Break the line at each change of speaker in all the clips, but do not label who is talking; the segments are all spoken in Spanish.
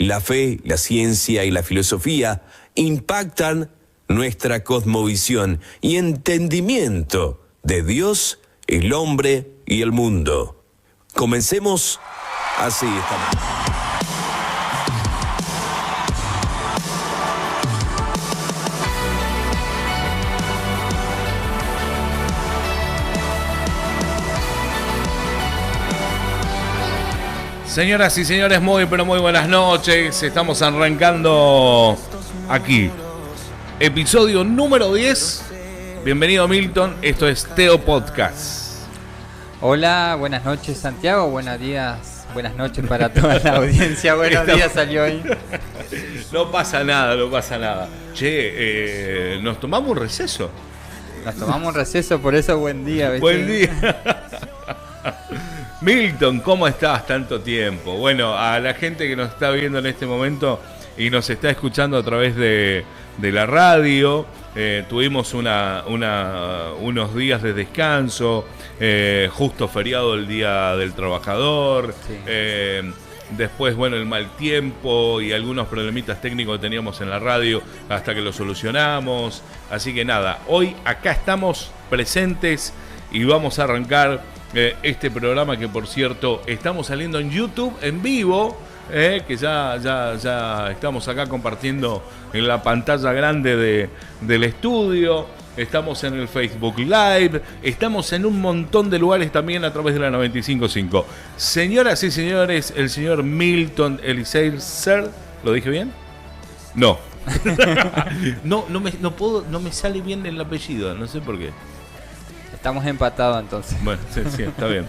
la fe, la ciencia y la filosofía impactan nuestra cosmovisión y entendimiento de Dios, el hombre y el mundo. Comencemos así esta.
Señoras y señores, muy buenas noches. Estamos arrancando aquí episodio número 10. Bienvenido, Milton, esto es Teo Podcast.
Hola, buenas noches, Santiago, buenos días, buenas noches para toda la audiencia. Buenos días, salió ahí.
No pasa nada. Che, nos tomamos un receso.
Nos tomamos un receso, por eso buen día. ¿Viste?
Buen día. Milton, ¿cómo estás? Tanto tiempo. Bueno, a la gente que nos está viendo en este momento y nos está escuchando a través de la radio, tuvimos unos días de descanso, justo feriado el Día del Trabajador, sí. Después, bueno, el mal tiempo y algunos problemitas técnicos que teníamos en la radio hasta que lo solucionamos. Así que nada, hoy acá estamos presentes y vamos a arrancar este programa que, por cierto, estamos saliendo en YouTube en vivo, que ya estamos acá compartiendo en la pantalla grande del estudio. Estamos en el Facebook Live, estamos en un montón de lugares también a través de la 95.5. Señoras y señores, el señor Milton Eliezer, ¿lo dije bien? No. No me sale bien el apellido, no sé por qué.
Estamos empatados entonces.
Bueno, sí, está bien.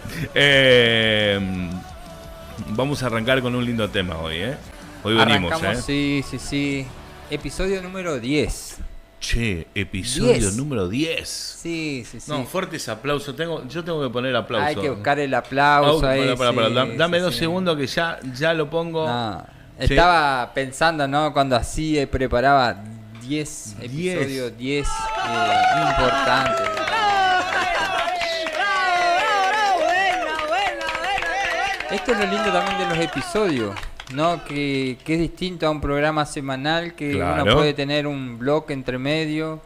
Vamos a arrancar con un lindo tema hoy, ¿eh? Hoy venimos,
arrancamos, sí. Episodio número 10.
Che, episodio número 10.
Sí.
No, fuertes aplausos. Yo tengo que poner aplauso.
Hay que buscar el aplauso ahí.
Dame 2 segundos que ya lo pongo.
No, sí. Estaba pensando, ¿no? Cuando así preparaba 10 episodios, 10 importantes. Esto es lo lindo también de los episodios, ¿no? Que es distinto a un programa semanal, que claro, uno puede tener un bloque entre medio.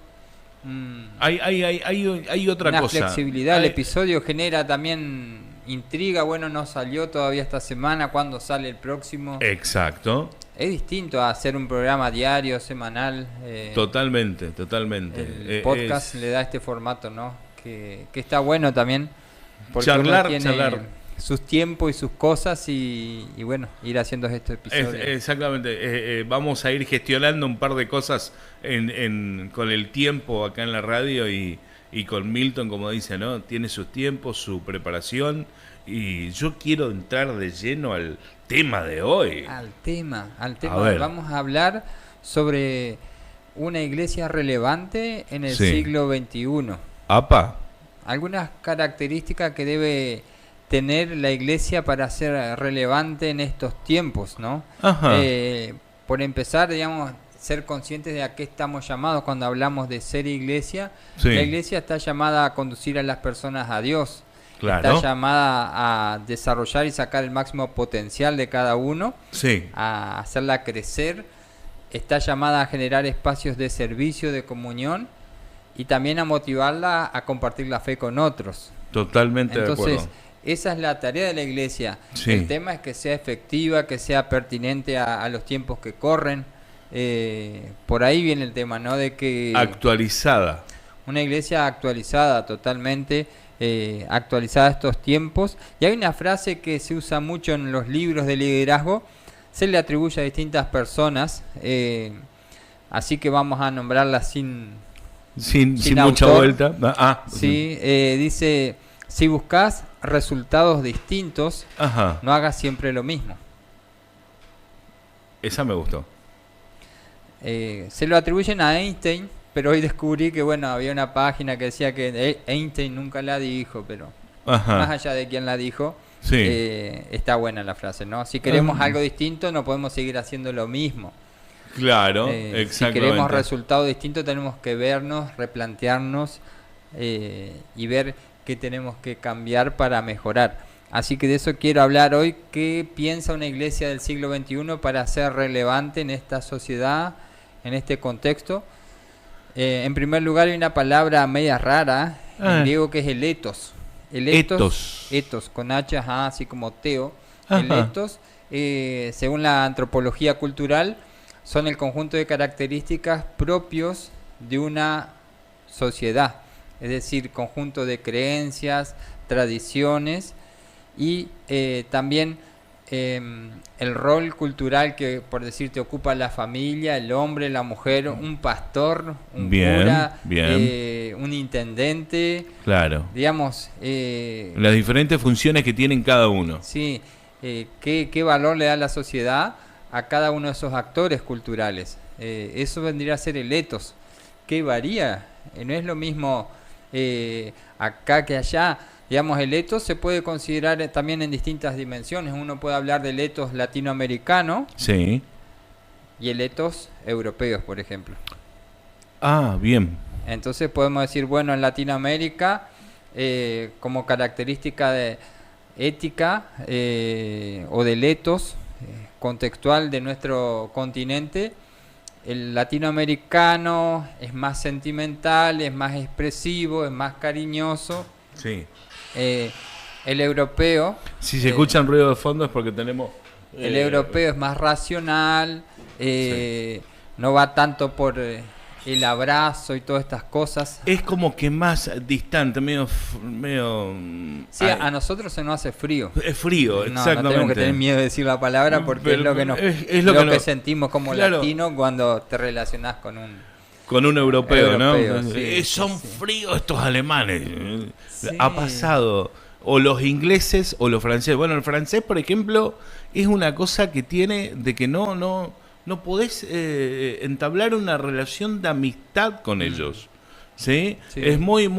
Hay otra
una
cosa.
Flexibilidad. El episodio genera también intriga. Bueno, no salió todavía esta semana. ¿Cuándo sale el próximo?
Exacto.
Es distinto a hacer un programa diario, semanal.
Totalmente.
El podcast le da este formato, ¿no? Que está bueno también. Porque
charlar.
Sus tiempos y sus cosas y bueno, ir haciendo estos episodios.
Exactamente. Vamos a ir gestionando un par de cosas con el tiempo acá en la radio y con Milton, como dice, ¿no? Tiene sus tiempos, su preparación, y yo quiero entrar de lleno al tema de hoy.
Al tema. Vamos a hablar sobre una iglesia relevante en el siglo XXI.
¡Apa!
Algunas características que debe tener la iglesia para ser relevante en estos tiempos, ¿no?
Ajá.
Por empezar, digamos, ser conscientes de a qué estamos llamados cuando hablamos de ser iglesia. Sí. La iglesia está llamada a conducir a las personas a Dios.
Claro.
Está llamada a desarrollar y sacar el máximo potencial de cada uno.
Sí.
A hacerla crecer. Está llamada a generar espacios de servicio, de comunión, y también a motivarla a compartir la fe con otros.
Totalmente.
Entonces,
de acuerdo.
Esa es la tarea de la iglesia.
Sí.
El tema es que sea efectiva, que sea pertinente a los tiempos que corren. Por ahí viene el tema, ¿no? De que
actualizada.
Una iglesia actualizada, totalmente actualizada a estos tiempos. Y hay una frase que se usa mucho en los libros de liderazgo, se le atribuye a distintas personas, así que vamos a nombrarla sin
mucha vuelta.
Sí, dice: si buscas resultados distintos,
ajá,
no hagas siempre lo mismo.
Esa me gustó.
Se lo atribuyen a Einstein, pero hoy descubrí que bueno, había una página que decía que Einstein nunca la dijo, pero
ajá,
más allá de quién la dijo,
sí,
está buena la frase, ¿no? Si queremos algo distinto, no podemos seguir haciendo lo mismo.
Claro, exactamente.
Si queremos resultados distintos, tenemos que vernos, replantearnos y ver qué tenemos que cambiar para mejorar. Así que de eso quiero hablar hoy. ¿Qué piensa una iglesia del siglo XXI para ser relevante en esta sociedad, en este contexto? En primer lugar, hay una palabra media rara en griego que es el etos. El etos con H, así como teo. Ajá. El etos, según la antropología cultural, son el conjunto de características propios de una sociedad. Es decir, conjunto de creencias, tradiciones y también el rol cultural que, por decirte, ocupa la familia, el hombre, la mujer, un pastor, un cura, un intendente.
Claro.
Digamos.
Las diferentes funciones que tienen cada uno.
Sí. ¿Qué valor le da la sociedad a cada uno de esos actores culturales? Eso vendría a ser el etos. ¿Qué varía? No es lo mismo acá que allá. Digamos, el etos se puede considerar también en distintas dimensiones. Uno puede hablar del etos latinoamericano,
sí,
y el etos europeo, por ejemplo.
Ah, bien.
Entonces podemos decir, bueno, en Latinoamérica, como característica de ética o del etos contextual de nuestro continente, el latinoamericano es más sentimental, es más expresivo, es más cariñoso.
Sí.
El europeo...
Si se escuchan ruido de fondo es porque tenemos...
El europeo es más racional, sí, no va tanto por el abrazo y todas estas cosas.
Es como que más distante, medio
sí, a nosotros se nos hace frío.
Es frío, exactamente.
No tenemos que tener miedo de decir la palabra porque es lo que nos, es lo que sentimos como latino cuando te relacionás con un europeo,
¿no?
Sí,
son fríos estos alemanes. Sí. Ha pasado. O los ingleses o los franceses. Bueno, el francés, por ejemplo, es una cosa que tiene de que no podés entablar una relación de amistad con ellos. ¿Sí? Sí. Es muy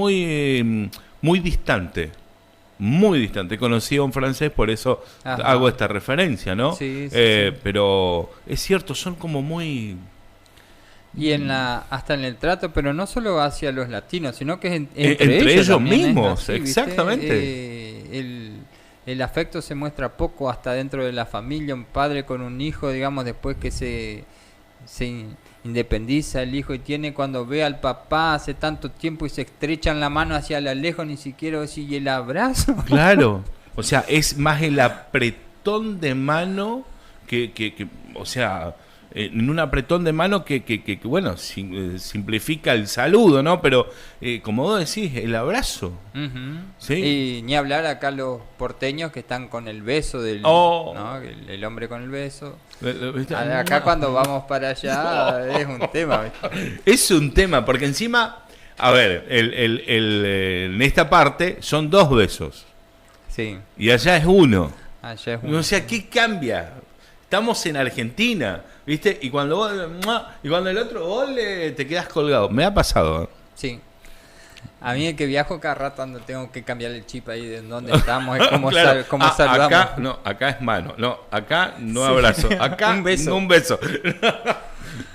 distante. Muy distante. Conocí a un francés, por eso hago esta referencia, ¿no?
Sí,
pero es cierto, son como muy...
Y hasta en el trato, pero no solo hacia los latinos, sino que entre ellos
mismos,
así,
exactamente.
El afecto se muestra poco hasta dentro de la familia, un padre con un hijo, digamos, después que se independiza el hijo y tiene, cuando ve al papá hace tanto tiempo y se estrechan la mano hacia lo lejos, ni siquiera decir, ¿y el abrazo?
Claro, o sea, es más el apretón de mano que o sea... en un apretón de mano que bueno, simplifica el saludo, ¿no? Pero, como vos decís, el abrazo.
Uh-huh.
¿Sí?
Y ni hablar acá los porteños que están con el beso del... ¿no? El hombre con el beso. Acá cuando vamos para allá es un tema. ¿Viste?
Es un tema, porque encima, a ver, en esta parte son 2 besos.
Sí.
Y allá es uno.
Allá es uno.
O sea, ¿qué cambia? Estamos en Argentina, ¿viste? Y cuando el otro ole, te quedas colgado. Me ha pasado.
Sí. A mí el que viajo cada rato cuando tengo que cambiar el chip ahí de donde estamos, es como, claro. Como saludamos.
Acá es mano. No, acá no abrazo. Acá un beso.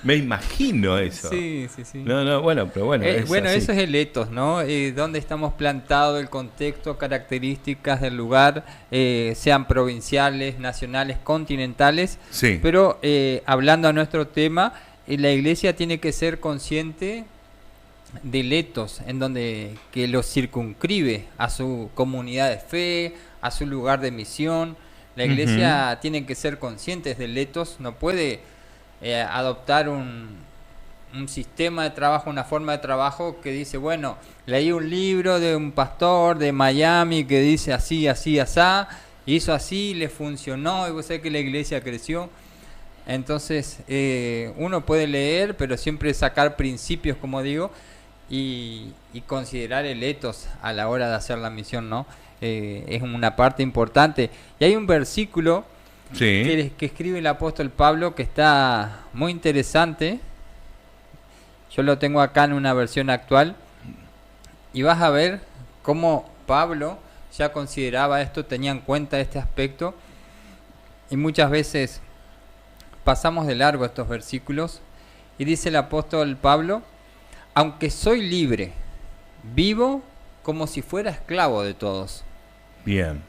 Me imagino eso.
Sí.
No, bueno, pero bueno.
Bueno, así. Eso es el etos, ¿no? Dónde estamos plantados, el contexto, características del lugar, sean provinciales, nacionales, continentales.
Sí.
Pero hablando a nuestro tema, la iglesia tiene que ser consciente del etos, en donde que lo circunscribe a su comunidad de fe, a su lugar de misión. La iglesia tiene que ser consciente del etos, no puede adoptar un sistema de trabajo, una forma de trabajo que dice, bueno, leí un libro de un pastor de Miami que dice así, hizo así, le funcionó, y vos sabés que la iglesia creció. Entonces, uno puede leer, pero siempre sacar principios, como digo, y considerar el etos a la hora de hacer la misión, ¿no? Es una parte importante. Y hay un versículo que escribe el apóstol Pablo que está muy interesante. Yo lo tengo acá en una versión actual y vas a ver cómo Pablo ya consideraba esto, tenía en cuenta este aspecto, y muchas veces pasamos de largo estos versículos. Y dice el apóstol Pablo: aunque soy libre, vivo como si fuera esclavo de todos.
Bien.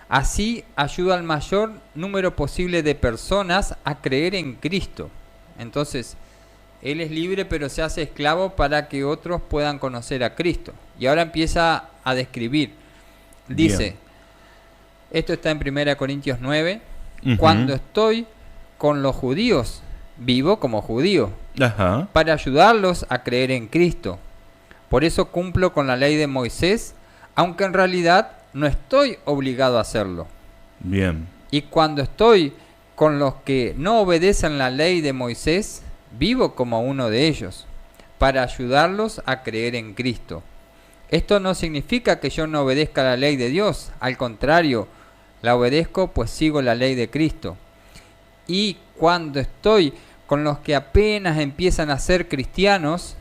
Así ayuda al mayor número posible de personas a creer en Cristo. Entonces, Él es libre pero se hace esclavo para que otros puedan conocer a Cristo. Y ahora empieza a describir. Dice,
Bien.
esto está en 1 Corintios 9,
Ujú.
cuando estoy con los judíos, vivo como judío,
Ajá.
para ayudarlos a creer en Cristo. Por eso cumplo con la ley de Moisés, aunque en realidad no estoy obligado a hacerlo.
Bien.
Y cuando estoy con los que no obedecen la ley de Moisés, vivo como uno de ellos, para ayudarlos a creer en Cristo. Esto no significa que yo no obedezca la ley de Dios, al contrario, la obedezco pues sigo la ley de Cristo. Y cuando estoy con los que apenas empiezan a ser cristianos,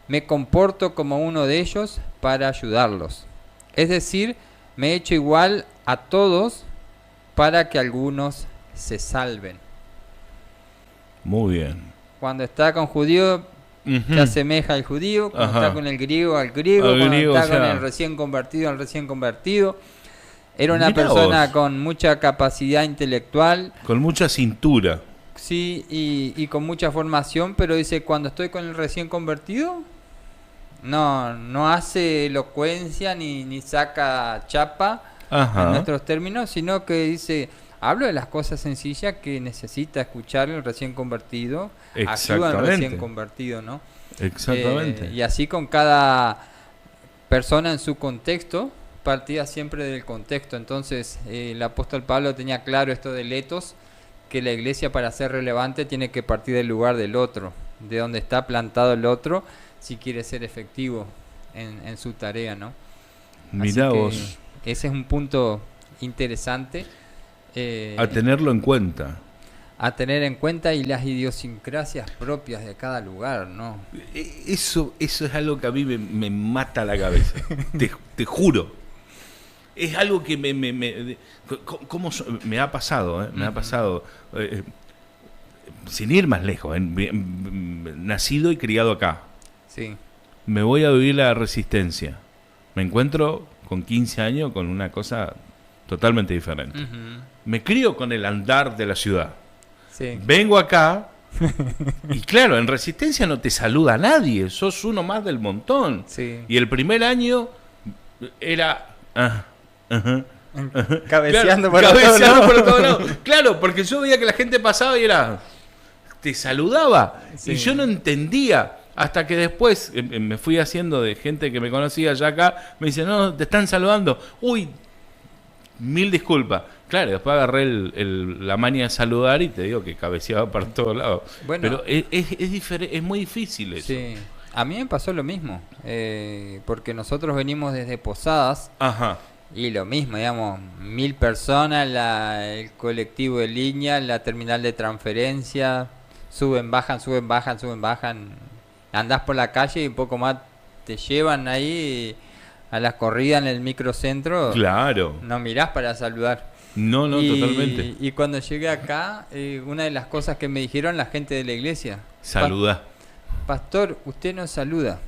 me comporto como uno de ellos para ayudarlos. Es decir, me he hecho igual a todos para que algunos se salven.
Muy bien.
Cuando está con judío,
Ujú.
se asemeja al judío. Cuando
Ajá.
está con el griego, al griego.
Al
Cuando
griego,
está
o sea,
con el recién convertido, al recién convertido. Era una
Mirá
persona
vos.
con mucha capacidad intelectual,
Con mucha cintura.
sí, y con mucha formación, pero dice, cuando estoy con el recién convertido, no hace elocuencia ni saca chapa
Ajá.
en nuestros términos, sino que dice, hablo de las cosas sencillas que necesita escuchar el recién convertido, ayuda al
Exactamente.
recién convertido, ¿no?
Exactamente.
Y así con cada persona en su contexto, partía siempre del contexto. Entonces el apóstol Pablo tenía claro esto del etos, que la iglesia para ser relevante tiene que partir del lugar del otro, de donde está plantado el otro, si quiere ser efectivo en su tarea, ¿no?
Mirá
Así que
vos.
ese es un punto interesante
A tenerlo en cuenta.
a tener en cuenta, y las idiosincrasias propias de cada lugar, ¿no?
Eso es algo que a mí me mata la cabeza. te juro. Es algo que me ha pasado, me ha pasado. Sin ir más lejos, nacido y criado acá.
Sí.
Me voy a vivir la Resistencia. Me encuentro con 15 años con una cosa totalmente diferente.
Ujú.
Me crío con el andar de la ciudad.
Sí.
Vengo acá y claro, en Resistencia no te saluda nadie, sos uno más del montón.
Sí.
Y el primer año era...
Cabeceando
Claro,
por todos lados.
por todos lados. Claro, porque yo veía que la gente pasaba y era... Te saludaba.
Sí.
Y yo no entendía. Hasta que después me fui haciendo de gente que me conocía ya acá. Me dice, no, te están saludando. Uy, mil disculpas. Claro, después agarré la maña de saludar y te digo que cabeceaba para todos lados.
Bueno.
Pero es muy difícil eso.
Sí. A mí me pasó lo mismo, porque nosotros venimos desde Posadas
Ajá.
y lo mismo, digamos, 1000 personas, el colectivo de línea, la terminal de transferencia, suben, bajan, suben, bajan, suben, bajan. Andás por la calle y un poco más te llevan ahí a las corridas en el microcentro.
Claro.
No mirás para saludar.
No, totalmente.
Y cuando llegué acá, una de las cosas que me dijeron la gente de la iglesia:
Saluda.
Pastor, usted no saluda.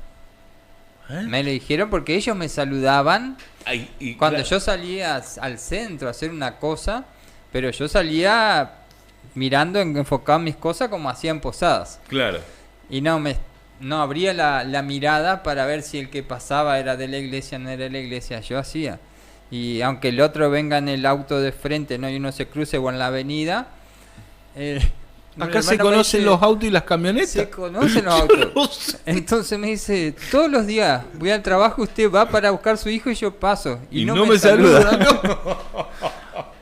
¿Eh?
Me lo dijeron porque ellos me saludaban
Ay, y
cuando
claro.
yo salía al centro a hacer una cosa, pero yo salía mirando, enfocado en mis cosas como hacían Posadas.
Claro.
Y no abría la mirada para ver si el que pasaba era de la iglesia o no era de la iglesia. Yo hacía. Y aunque el otro venga en el auto de frente, no, y uno se cruce o en la avenida.
Acá
mi
se
hermano me
conocen
dice,
los autos y las camionetas.
se conocen los autos.
No sé.
Entonces me dice, todos los días voy al trabajo, usted va para buscar a su hijo y yo paso.
Y no me saluda.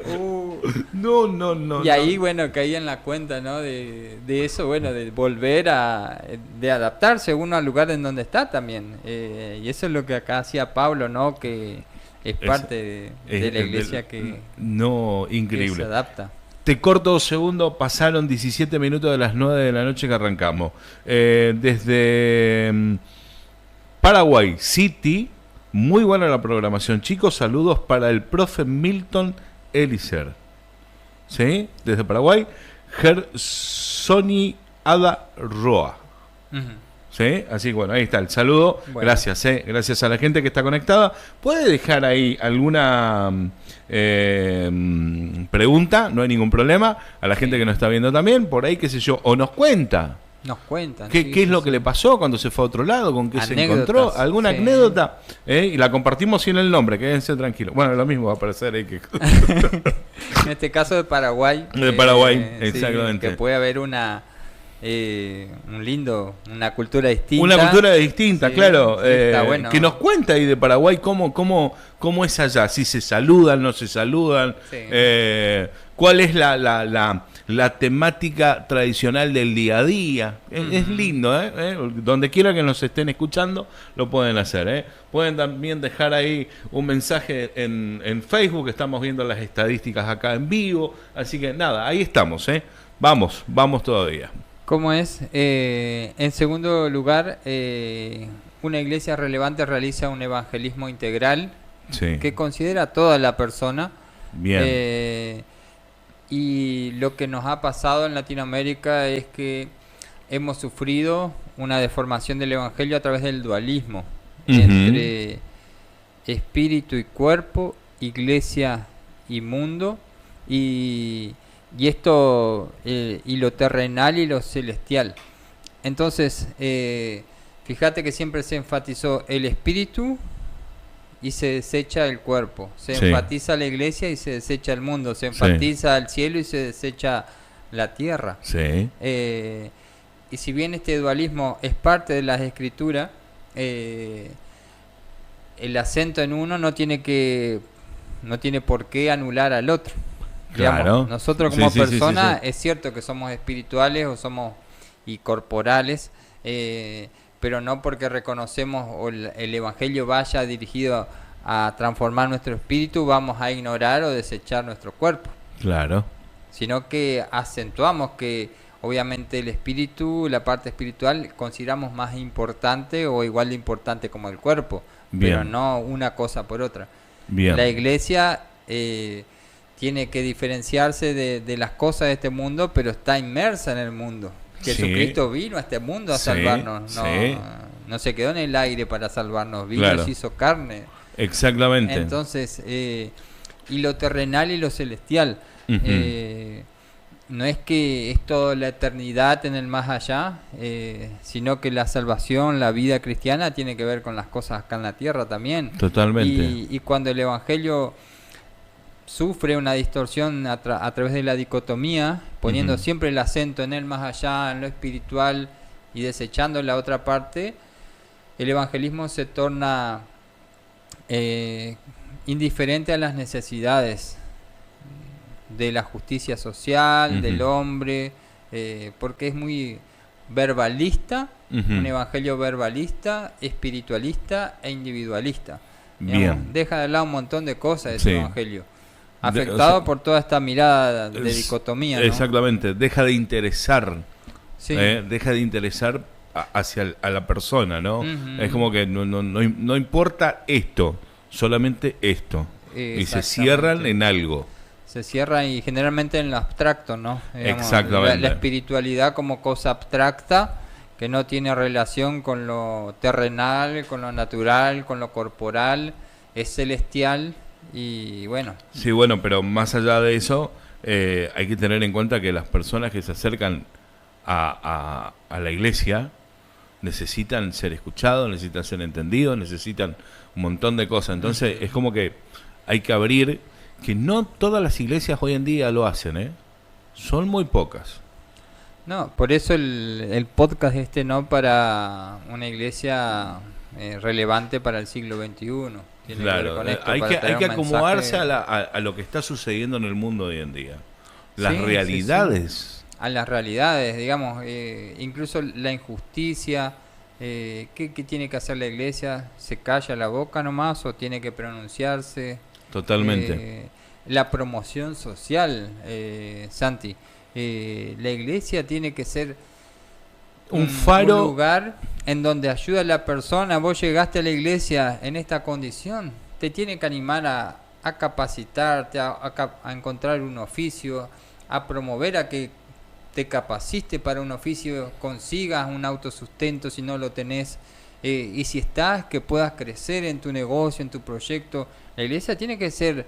Uh,
No.
y ahí, bueno, caí en la cuenta, ¿no? De eso, bueno, de volver de adaptarse uno al lugar en donde está también. Y eso es lo que acá hacía Pablo, ¿no? Que es parte de la iglesia que se
increíble.
adapta.
Te corto 2 segundos, pasaron 17 minutos de las 9 de la noche que arrancamos. Desde Paraguay City, muy buena la programación. Chicos, saludos para el profe Milton Elicer. ¿Sí? Desde Paraguay, Gersoni Ada Roa.
Ujú.
¿Sí? Así que bueno, ahí está el saludo.
Bueno.
Gracias, gracias a la gente que está conectada. ¿Puede dejar ahí alguna pregunta? No hay ningún problema. A la gente que nos está viendo también, por ahí, qué sé yo, o nos cuenta.
Nos cuentan.
¿Qué es lo que le pasó cuando se fue a otro lado? ¿Con qué se encontró? ¿Alguna anécdota? Y la compartimos sin el nombre, quédense tranquilos. Bueno, lo mismo va a aparecer ahí que...
En este caso de Paraguay.
De Paraguay, exactamente.
Que puede haber una cultura distinta.
Una cultura distinta, claro.
Está bueno.
Que nos cuenta ahí de Paraguay cómo es allá. Si se saludan, no se saludan.
Sí.
¿Cuál es la temática tradicional del día a día? Es lindo, donde quiera que nos estén escuchando, lo pueden hacer. Pueden también dejar ahí un mensaje en Facebook, estamos viendo las estadísticas acá en vivo. Así que nada, ahí estamos. Vamos todavía.
¿Cómo es? En segundo lugar, una iglesia relevante realiza un evangelismo integral que considera a toda la persona.
Bien.
Y lo que nos ha pasado en Latinoamérica es que hemos sufrido una deformación del evangelio a través del dualismo entre espíritu y cuerpo, iglesia y mundo, y esto y lo terrenal y lo celestial. Entonces, fíjate que siempre se enfatizó el espíritu y se desecha el cuerpo, se enfatiza la iglesia y se desecha el mundo, se enfatiza el cielo y se desecha la tierra. Y si bien este dualismo es parte de las escrituras, el acento en uno no tiene por qué anular al otro.
Claro.
Digamos, nosotros como personas es cierto que somos espirituales o somos y corporales, pero no porque reconocemos o el evangelio vaya dirigido a transformar nuestro espíritu vamos a ignorar o desechar nuestro cuerpo.
Claro.
Sino que acentuamos que obviamente el espíritu, la parte espiritual, consideramos más importante o igual de importante como el cuerpo. Bien. Pero no una cosa por otra.
Bien.
La iglesia tiene que diferenciarse de las cosas de este mundo, pero está inmersa en el mundo. Jesucristo vino a este mundo a salvarnos, no se quedó en el aire para salvarnos, vino y se hizo carne.
Exactamente.
Entonces, y lo terrenal y lo celestial, no es que es toda la eternidad en el más allá, sino que la salvación, la vida cristiana tiene que ver con las cosas acá en la tierra también.
Totalmente.
Y cuando el evangelio sufre una distorsión a través de la dicotomía, poniendo siempre el acento en el más allá, en lo espiritual y desechando la otra parte, el evangelismo se torna indiferente a las necesidades de la justicia social, del hombre, porque es muy verbalista, un evangelio verbalista, espiritualista e individualista. Digamos, deja de lado un montón de cosas ese evangelio. Afectado por toda esta mirada de dicotomía, ¿no?
Exactamente, deja de interesar, deja de interesar a la persona, ¿no? Es como que no importa esto, solamente esto, y se cierran en algo.
Se cierra y generalmente en lo abstracto, ¿no? Digamos,
exactamente.
La espiritualidad como cosa abstracta que no tiene relación con lo terrenal, con lo natural, con lo corporal, es celestial. Y bueno.
Sí, bueno, pero más allá de eso, hay que tener en cuenta que las personas que se acercan a la iglesia necesitan ser escuchados, necesitan ser entendidos, necesitan un montón de cosas. Entonces es como que hay que abrir, que no todas las iglesias hoy en día lo hacen, son muy pocas.
No, por eso el podcast no para una iglesia relevante para el siglo XXI.
Claro, hay que acomodarse a lo que está sucediendo en el mundo hoy en día. Las realidades.
A las realidades, digamos, incluso la injusticia. ¿Qué tiene que hacer la iglesia? ¿Se calla la boca nomás o tiene que pronunciarse?
Totalmente.
La promoción social, Santi. La iglesia tiene que ser
un faro,
un lugar en donde ayuda a la persona. Vos llegaste a la iglesia en esta condición, te tiene que animar a capacitarte, a encontrar un oficio, a promover a que te capacites para un oficio, consigas un autosustento si no lo tenés, y si estás, que puedas crecer en tu negocio, en tu proyecto. La iglesia tiene que ser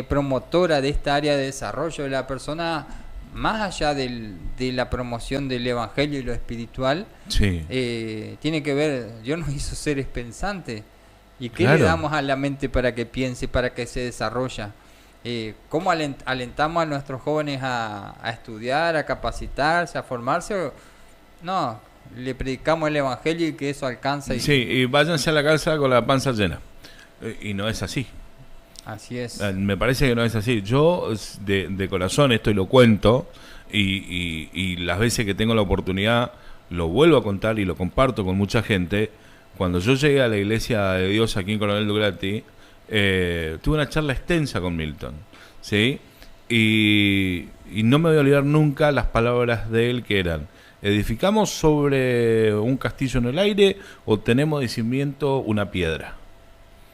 promotora de esta área de desarrollo de la persona, más allá de la promoción del evangelio y lo espiritual.
Sí.
Tiene que ver, Dios nos hizo seres pensantes, y qué
Claro.
le damos a la mente para que piense, para que se desarrolla. ¿Cómo alentamos a nuestros jóvenes a estudiar, a capacitarse, a formarse? No, le predicamos el evangelio y que eso alcanza.
Sí, y váyanse a la casa con la panza llena. Y no es así.
Así es.
Me parece que no es así. Yo de corazón esto y lo cuento, y las veces que tengo la oportunidad lo vuelvo a contar y lo comparto con mucha gente. Cuando yo llegué a la Iglesia de Dios aquí en Coronel Duglati, tuve una charla extensa con Milton, ¿sí? Y no me voy a olvidar nunca las palabras de él, que eran: ¿edificamos sobre un castillo en el aire o tenemos de cimiento una piedra?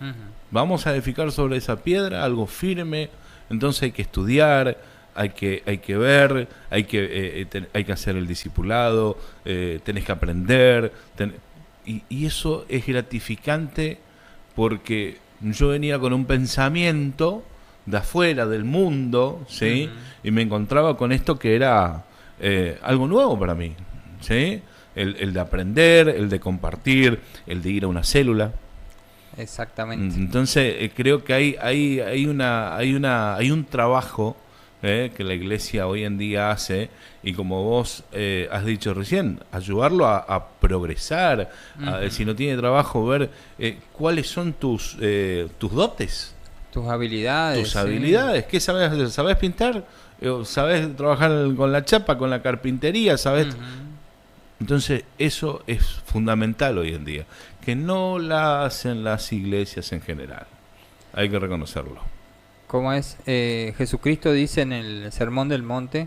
Ujú.
Vamos a edificar sobre esa piedra algo firme. Entonces hay que estudiar, hay que ver, hay que hacer el discipulado, tenés que aprender, y eso es gratificante, porque yo venía con un pensamiento de afuera, del mundo, ¿sí? Y me encontraba con esto que era algo nuevo para mí, ¿sí? El de aprender, el de compartir, el de ir a una célula.
Exactamente.
Entonces creo que hay un trabajo que la iglesia hoy en día hace, y como vos has dicho recién, ayudarlo a progresar, si no tiene trabajo, ver cuáles son tus dotes,
Tus habilidades.
tus habilidades. ¿Qué sabes? ¿Sabes pintar? ¿Sabes trabajar con la chapa, con la carpintería? ¿Sabes?
Ujú.
Entonces eso es fundamental hoy en día, que no la hacen las iglesias en general. Hay que reconocerlo.
¿Cómo es? Jesucristo dice en el Sermón del Monte,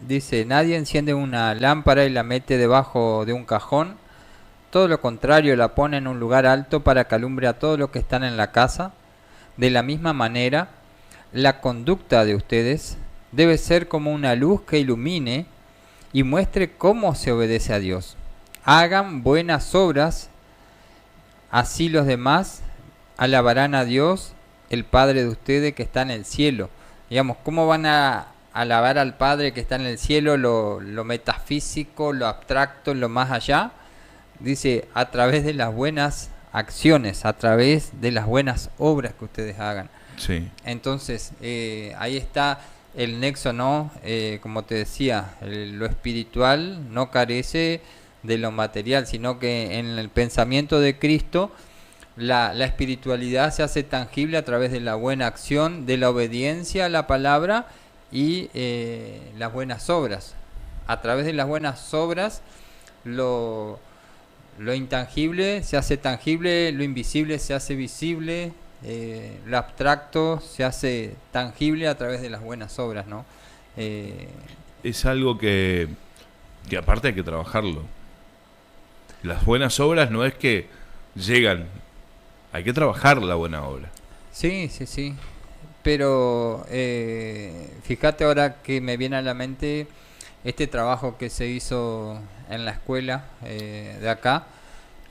dice: nadie enciende una lámpara y la mete debajo de un cajón, todo lo contrario, la pone en un lugar alto para que alumbre a todos los que están en la casa. De la misma manera, la conducta de ustedes debe ser como una luz que ilumine y muestre cómo se obedece a Dios. Hagan buenas obras, así los demás alabarán a Dios, el Padre de ustedes que está en el cielo. Digamos, ¿cómo van a alabar al Padre que está en el cielo? Lo metafísico, lo abstracto, lo más allá. Dice, a través de las buenas acciones, a través de las buenas obras que ustedes hagan.
Sí.
Entonces, ahí está el nexo, ¿no? Como te decía, lo espiritual no carece de lo material, sino que en el pensamiento de Cristo la espiritualidad se hace tangible a través de la buena acción, de la obediencia a la palabra y las buenas obras. A través de las buenas obras lo intangible se hace tangible, lo invisible se hace visible, lo abstracto se hace tangible a través de las buenas obras, ¿no?
Es algo que aparte hay que trabajarlo. Las buenas obras no es que llegan, hay que trabajar la buena obra.
Sí, sí, sí. Pero fíjate ahora que me viene a la mente este trabajo que se hizo en la escuela de acá.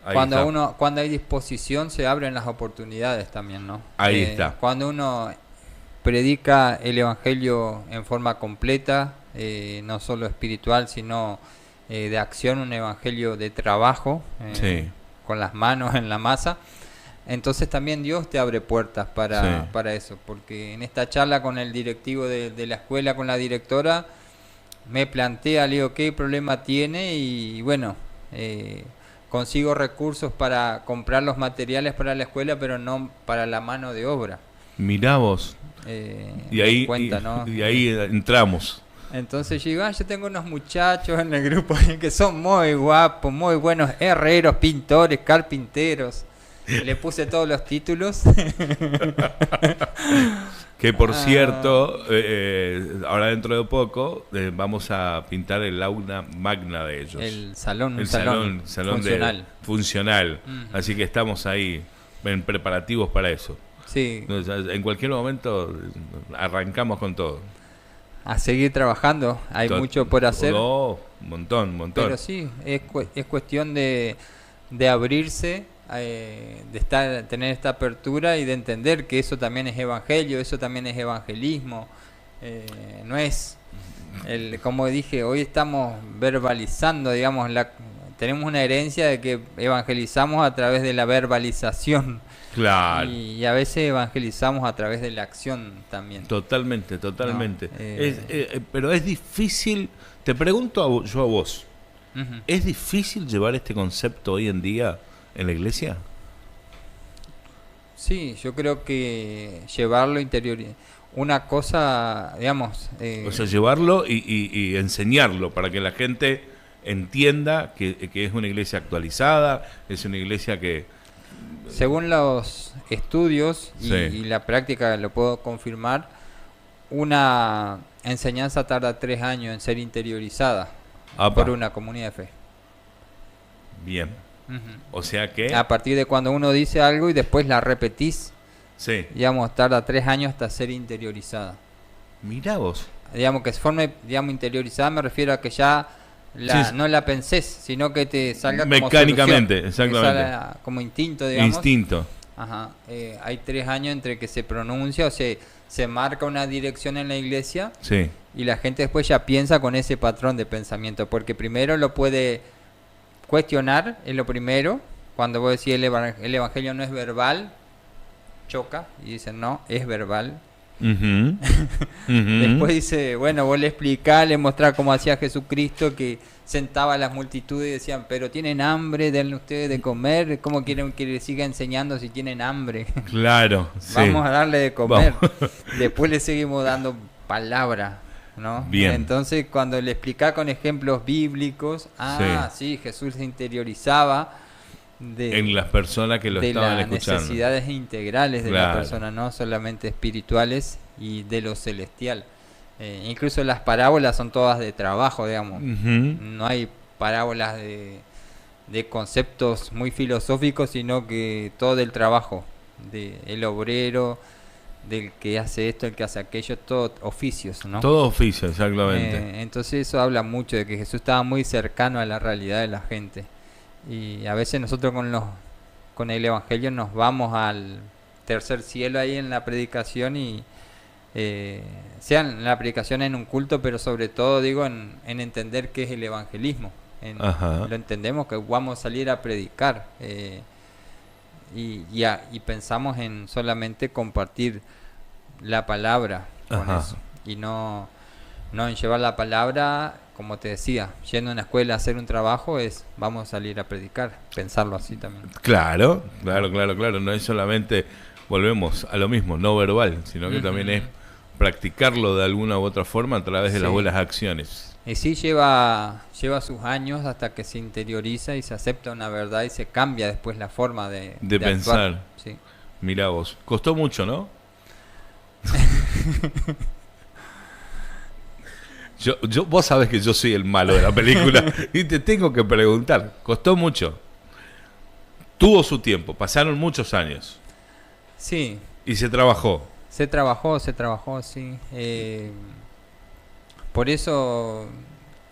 Ahí
Cuando
está.
cuando hay disposición se abren las oportunidades también, ¿no?
Ahí está.
Cuando uno predica el evangelio en forma completa, no solo espiritual, sino de acción, un evangelio de trabajo,
Sí.
con las manos en la masa. Entonces también Dios te abre puertas para eso, porque en esta charla con el directivo de la escuela, con la directora, me plantea, le digo, ¿qué problema tiene? Y bueno, consigo recursos para comprar los materiales para la escuela, pero no para la mano de obra.
Mirá vos. Y ahí,
cuenta, ¿no?
y ahí entramos.
Entonces yo digo, yo tengo unos muchachos en el grupo que son muy guapos, muy buenos herreros, pintores, carpinteros. Le puse todos los títulos.
Que por cierto, ahora dentro de poco vamos a pintar el aula magna de ellos.
El salón,
El salón
funcional.
Funcional. Así que estamos ahí en preparativos para eso.
Sí.
En cualquier momento arrancamos con todo.
a seguir trabajando, hay mucho por hacer.
Un montón.
Pero sí, es cuestión de abrirse, de tener esta apertura y de entender que eso también es evangelio, eso también es evangelismo. No es, como dije, hoy estamos verbalizando, digamos, tenemos una herencia de que evangelizamos a través de la verbalización.
Claro.
Y a veces evangelizamos a través de la acción también.
Totalmente.
No,
Pero es difícil, te pregunto yo a vos,
uh-huh.
¿Es difícil llevar este concepto hoy en día en la iglesia?
Sí, yo creo que llevarlo interior, una cosa, digamos...
O sea, llevarlo y enseñarlo para que la gente entienda que es una iglesia actualizada, es una iglesia que...
Según los estudios
Sí.
y la práctica lo puedo confirmar, una enseñanza tarda 3 años en ser interiorizada
Apa.
por una comunidad de fe.
Bien.
Ujú.
O sea que...
A partir de cuando uno dice algo y después la repetís,
Sí.
digamos, tarda 3 años hasta ser interiorizada.
Mirá vos.
Digamos, que se forme, digamos, interiorizada, me refiero a que ya
Sí.
no la pensés, sino que te salga como
Mecánicamente,
solución,
exactamente.
que salga como instinto, digamos.
Instinto.
Ajá. Hay 3 años entre que se pronuncia o se marca una dirección en la iglesia
Sí.
y la gente después ya piensa con ese patrón de pensamiento, porque primero lo puede cuestionar, es lo primero. Cuando vos decís el evangelio no es verbal, choca y dicen no, es verbal.
Ujú. Ujú.
Después dice, bueno, vos le explicás, le mostrás cómo hacía Jesucristo, que sentaba a las multitudes y decían, pero tienen hambre, denle ustedes de comer, ¿cómo quieren que les siga enseñando si tienen hambre?
Claro. Sí.
Vamos a darle de comer.
Vamos.
Después le seguimos dando palabra, ¿no?
Bien.
Entonces, cuando le explicás con ejemplos bíblicos, sí, Jesús se interiorizaba
En las personas que lo
de
estaban
las
escuchando.
necesidades integrales de
Claro.
la persona, no solamente espirituales y de lo celestial. Incluso las parábolas son todas de trabajo, digamos.
Ujú.
No hay parábolas de conceptos muy filosóficos, sino que todo del trabajo, del obrero, del que hace esto, el que hace aquello, todo oficios, ¿no?
Todo oficio, exactamente.
Entonces eso habla mucho de que Jesús estaba muy cercano a la realidad de la gente. Y a veces nosotros con el Evangelio nos vamos al tercer cielo ahí en la predicación y sea en la predicación en un culto, pero sobre todo digo en entender qué es el evangelismo.
Ajá.
Lo entendemos que vamos a salir a predicar y pensamos en solamente compartir la palabra con
Ajá.
eso y no en llevar la palabra, como te decía, yendo a una escuela a hacer un trabajo, vamos a salir a predicar, pensarlo así también.
Claro. No es solamente, volvemos a lo mismo, no verbal, sino que también es practicarlo de alguna u otra forma a través de las
Sí.
buenas acciones.
Y sí lleva sus años hasta que se interioriza y se acepta una verdad y se cambia después la forma de
pensar.
actuar. Sí.
Mirá vos, costó mucho, ¿no? Vos sabés que yo soy el malo de la película y te tengo que preguntar, costó mucho. Tuvo su tiempo, pasaron muchos años
Sí,
y se trabajó.
se trabajó, sí. Por eso,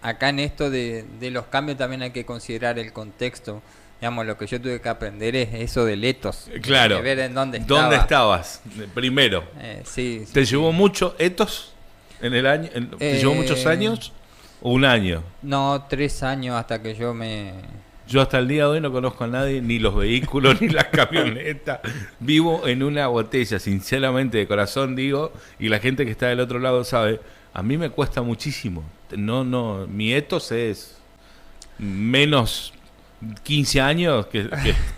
acá en esto de los cambios también hay que considerar el contexto. Digamos, lo que yo tuve que aprender es eso del etos.
Claro.
De ver en dónde estaba.
¿Dónde estabas? Primero.
Sí.
¿Te llevó mucho etos en el año? ¿Te llevó muchos años o un año?
No, 3 años hasta que yo me...
Yo hasta el día de hoy no conozco a nadie, ni los vehículos, ni las camionetas. Vivo en una botella, sinceramente, de corazón digo, y la gente que está del otro lado sabe, a mí me cuesta muchísimo. No, mi etos es menos 15 años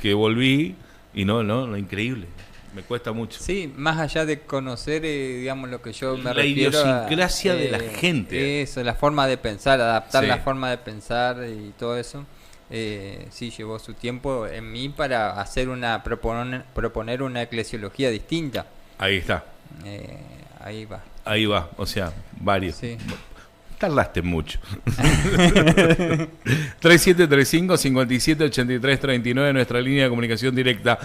que volví, y no, increíble. Me cuesta mucho.
Sí, más allá de conocer, digamos, lo que yo me
La
refiero
idiosincrasia de la gente.
Eso, la forma de pensar, adaptar
Sí.
la forma de pensar y todo eso. Sí, llevó su tiempo en mí para hacer proponer una eclesiología distinta.
Ahí está,
Ahí va.
o sea, varios.
Sí.
Tardaste mucho. 3735-578339, nuestra línea de comunicación directa.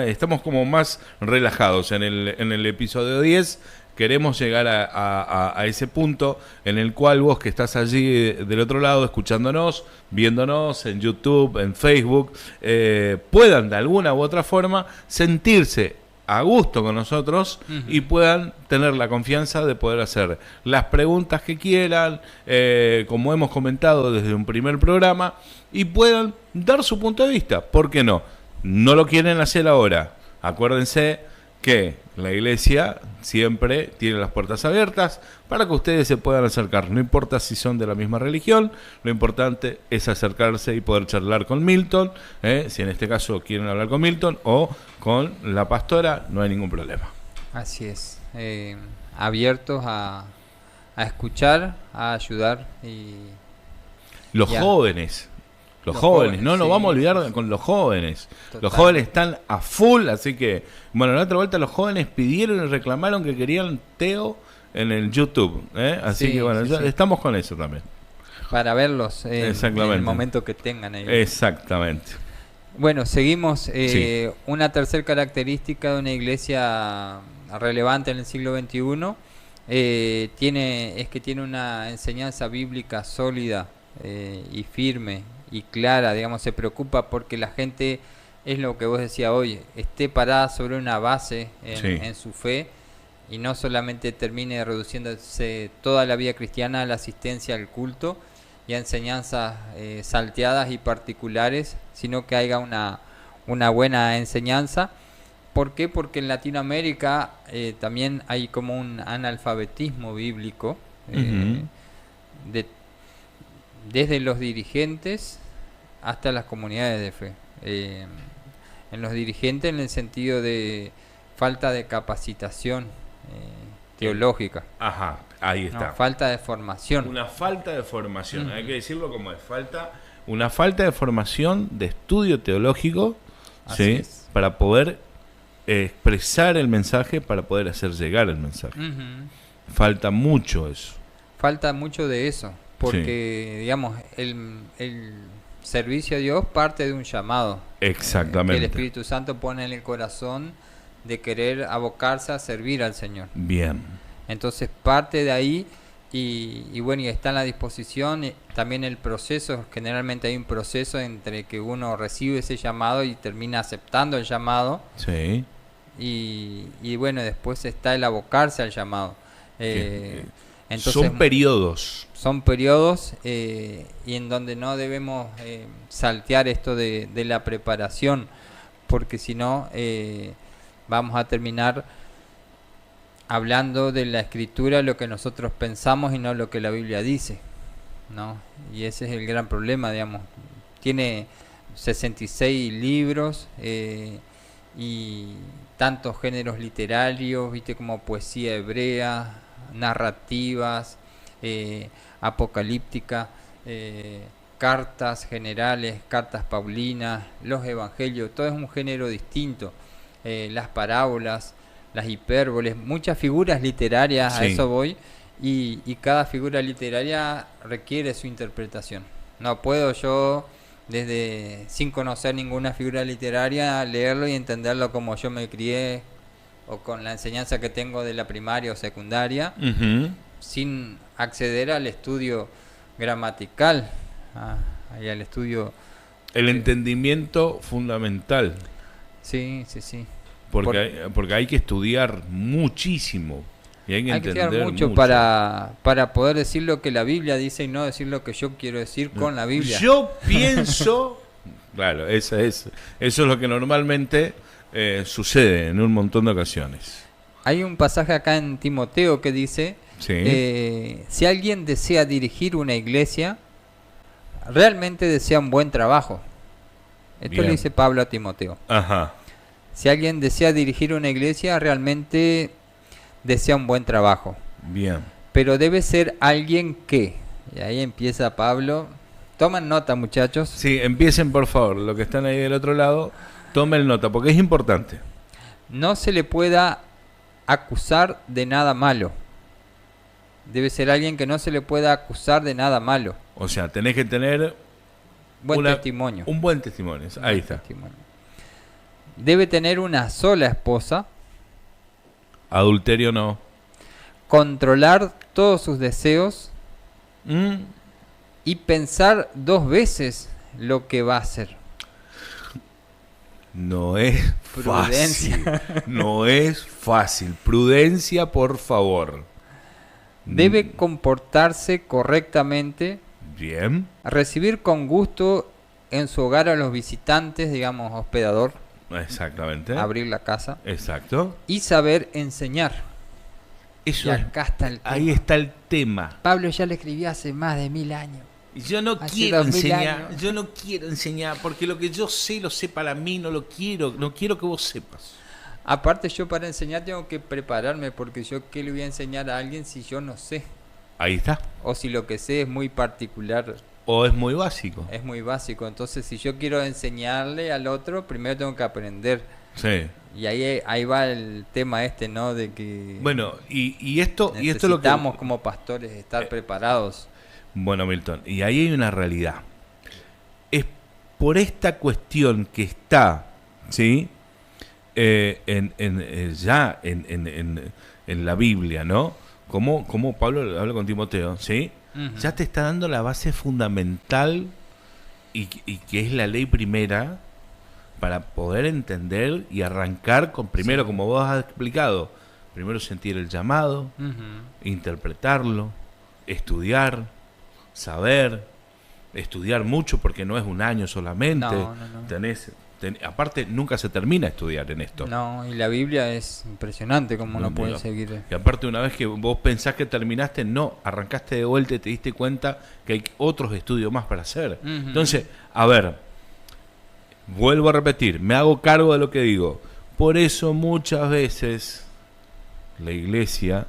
Estamos como más relajados en el episodio 10. queremos llegar a ese punto en el cual vos que estás allí del otro lado escuchándonos, viéndonos en YouTube, en Facebook, puedan de alguna u otra forma sentirse a gusto con nosotros y puedan tener la confianza de poder hacer las preguntas que quieran, como hemos comentado desde un primer programa, y puedan dar su punto de vista. ¿Por qué no? No lo quieren hacer ahora. Acuérdense que la iglesia siempre tiene las puertas abiertas para que ustedes se puedan acercar. No importa si son de la misma religión, lo importante es acercarse y poder charlar con Milton, si en este caso quieren hablar con Milton o con la pastora, no hay ningún problema.
Así es, abiertos a escuchar, a ayudar y
los jóvenes. Los jóvenes, no nos vamos a olvidar con los jóvenes. Total. Los jóvenes están a full, así que, bueno, la otra vuelta los jóvenes pidieron y reclamaron que querían Teo en el YouTube. Así que, bueno, estamos con eso también.
Para verlos en el momento que tengan ellos.
Exactamente.
Bueno, seguimos. Una tercera característica de una iglesia relevante en el siglo XXI es que tiene una enseñanza bíblica sólida y firme y clara, digamos, se preocupa porque la gente, es lo que vos decías hoy, esté parada sobre una base en su fe y no solamente termine reduciéndose toda la vida cristiana a la asistencia al culto y a enseñanzas salteadas y particulares, sino que haya una buena enseñanza. ¿Por qué? Porque en Latinoamérica también hay como un analfabetismo bíblico desde los dirigentes hasta las comunidades de fe. En los dirigentes en el sentido de falta de capacitación teológica.
Ajá, ahí está.
No, falta de formación.
Una falta de formación, hay que decirlo como es, una falta de formación de estudio teológico, ¿sí? Para poder expresar el mensaje, para poder hacer llegar el mensaje. Falta mucho eso.
Falta mucho de eso. Porque, digamos, el servicio a Dios parte de un llamado.
Exactamente.
Que el Espíritu Santo pone en el corazón de querer abocarse a servir al Señor.
Bien.
Entonces parte de ahí y bueno, y está en la disposición. También el proceso, generalmente hay un proceso entre que uno recibe ese llamado y termina aceptando el llamado.
Sí.
Y bueno, después está el abocarse al llamado. Entonces, son periodos y en donde no debemos saltear esto de la preparación, porque si no vamos a terminar hablando de la Escritura lo que nosotros pensamos y no lo que la Biblia dice, ¿no? Y ese es el gran problema, digamos. Tiene 66 libros y tantos géneros literarios, viste, como poesía hebrea, narrativas, apocalíptica, cartas generales, cartas paulinas, los evangelios, todo es un género distinto, las parábolas, las hipérboles, muchas figuras literarias, a eso voy, y cada figura literaria requiere su interpretación. No puedo yo, sin conocer ninguna figura literaria, leerlo y entenderlo como yo me crié o con la enseñanza que tengo de la primaria o secundaria, sin acceder al estudio gramatical, y al estudio...
El entendimiento fundamental.
Sí.
Porque hay que estudiar muchísimo. Y hay que
estudiar mucho para poder decir lo que la Biblia dice y no decir lo que yo quiero decir con la Biblia.
Yo pienso... Claro, eso es lo que normalmente sucede en un montón de ocasiones.
Hay un pasaje acá en Timoteo que dice... si alguien desea dirigir una iglesia, realmente desea un buen trabajo. Esto le dice Pablo a Timoteo.
Ajá.
Si alguien desea dirigir una iglesia, realmente desea un buen trabajo.
Bien.
Pero debe ser alguien que... Y ahí empieza Pablo. Tomen nota, muchachos.
Sí, empiecen por favor. Los que están ahí del otro lado, tomen nota, porque es importante.
No se le pueda acusar de nada malo. Debe ser alguien que no se le pueda acusar de nada malo.
O sea, tenés que tener
testimonio.
Un buen testimonio. Ahí está.
Testimonio. Debe tener una sola esposa.
Adulterio no.
controlar todos sus deseos
¿Mm?
y pensar 2 veces lo que va a hacer.
No es fácil.
Prudencia.
No es fácil. Prudencia, por favor.
Debe comportarse correctamente,
Bien.
recibir con gusto en su hogar a los visitantes, digamos, hospedador,
Exactamente.
abrir la casa,
Exacto.
y saber enseñar.
Eso
Y
es-
acá está el tema.
ahí está el tema.
Pablo ya lo escribió hace más de 1000 años.
Yo no
Hace
quiero
2000
enseñar,
años.
yo no quiero enseñar, porque lo que yo sé, lo sé para mí, no quiero que vos sepas.
Aparte, yo para enseñar tengo que prepararme, porque yo qué le voy a enseñar a alguien si yo no sé,
Ahí está.
o si lo que sé es muy particular,
O es muy básico.
es muy básico. Entonces, si yo quiero enseñarle al otro, primero tengo que aprender.
Sí.
Y ahí va el tema este, ¿no? De que
Bueno, y esto es lo que...
necesitamos como pastores estar preparados.
Bueno, Milton, y ahí hay una realidad. Es por esta cuestión que está, ¿sí? En la Biblia, ¿no? Como Pablo habla con Timoteo, ¿sí?
Ujú.
Ya te está dando la base fundamental y que es la ley primera para poder entender y arrancar con, primero,
Sí.
como vos has explicado, primero sentir el llamado,
Ujú.
interpretarlo, estudiar, saber, estudiar mucho porque no es un año solamente.
No.
Aparte, nunca se termina de estudiar en esto.
No, y la Biblia es impresionante como uno puede seguir.
Y aparte, una vez que vos pensás que terminaste, no, arrancaste de vuelta y te diste cuenta que hay otros estudios más para hacer.
Ujú.
Entonces, a ver, vuelvo a repetir, me hago cargo de lo que digo. Por eso muchas veces la iglesia,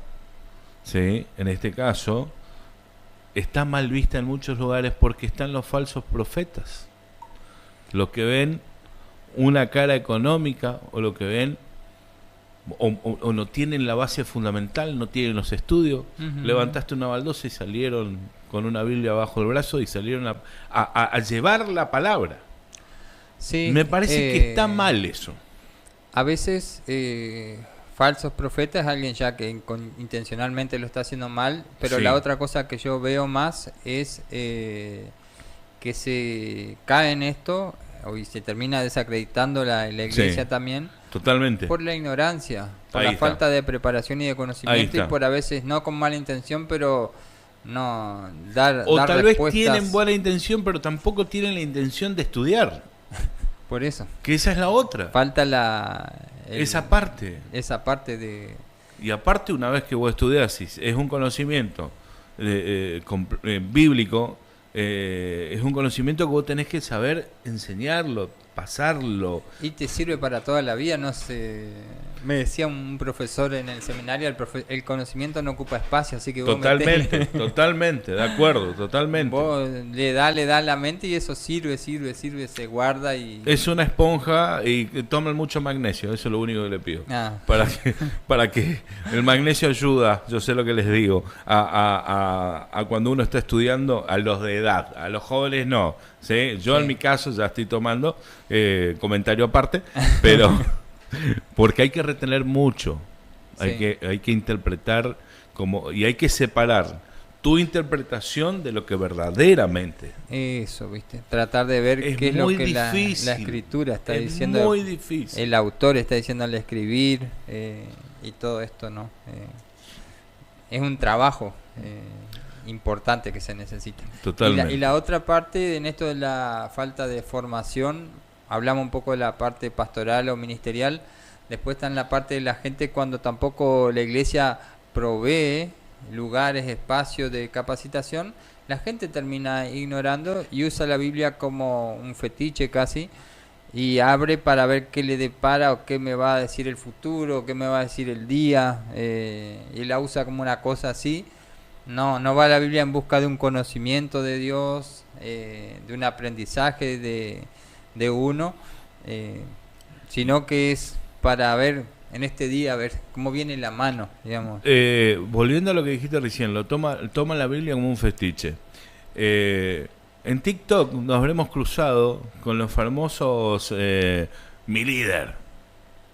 ¿sí? En este caso, está mal vista en muchos lugares porque están los falsos profetas. Los que ven una cara económica o lo que ven o no tienen la base fundamental, no tienen los estudios.
Ujú.
Levantaste una baldosa y salieron con una Biblia bajo el brazo y salieron a llevar la palabra.
Sí,
Me parece que está mal eso.
A veces falsos profetas, alguien ya que intencionalmente lo está haciendo mal, pero
Sí.
la otra cosa que yo veo más es que se cae en esto y se termina desacreditando la iglesia
Sí.
también
Totalmente.
por la ignorancia, por
Ahí
la
está.
falta de preparación y de
Ahí
conocimiento, y
está.
por a veces no con mala intención, pero no dar
O
dar
tal vez
respuestas.
tienen buena intención, pero tampoco tienen la intención de estudiar.
Por eso
Que esa es la otra.
falta
Esa parte.
esa parte de
Y aparte, una vez que vos estudiás, si es un conocimiento bíblico, es un conocimiento que vos tenés que saber enseñarlo, pasarlo.
y te sirve para toda la vida. No sé, me decía un profesor en el seminario, el conocimiento no ocupa espacio, así que vos
Totalmente, totalmente, de acuerdo, totalmente.
vos le da a la mente y eso sirve, se guarda y
Es una esponja y que toman mucho magnesio, eso es lo único que le pido.
Ah.
Para que el magnesio ayuda, yo sé lo que les digo, a cuando uno está estudiando, a los de edad, a los jóvenes no. ¿sí? Yo
Sí.
en mi caso ya estoy tomando, comentario aparte, pero porque hay que retener mucho,
Sí.
hay que interpretar y hay que separar tu interpretación de lo que verdaderamente.
eso, ¿viste? Tratar de ver
Es
qué es lo
muy
que la
difícil.
escritura está
Es
diciendo,
muy difícil.
el autor está diciendo al escribir, y todo esto, ¿no? Es un trabajo importante que se necesita.
Totalmente.
Y la otra parte, en esto de la falta de formación, hablamos un poco de la parte pastoral o ministerial, después está en la parte de la gente cuando tampoco la iglesia provee lugares, espacios de capacitación, la gente termina ignorando y usa la Biblia como un fetiche casi, y abre para ver qué le depara o qué me va a decir el futuro, o qué me va a decir el día, y la usa como una cosa así. No va a la Biblia en busca de un conocimiento de Dios, de un aprendizaje de uno, sino que es para ver en este día, ver cómo viene la mano, digamos.
Volviendo a lo que dijiste recién, toma la Biblia como un fetiche. En TikTok nos habremos cruzado con los famosos mi líder.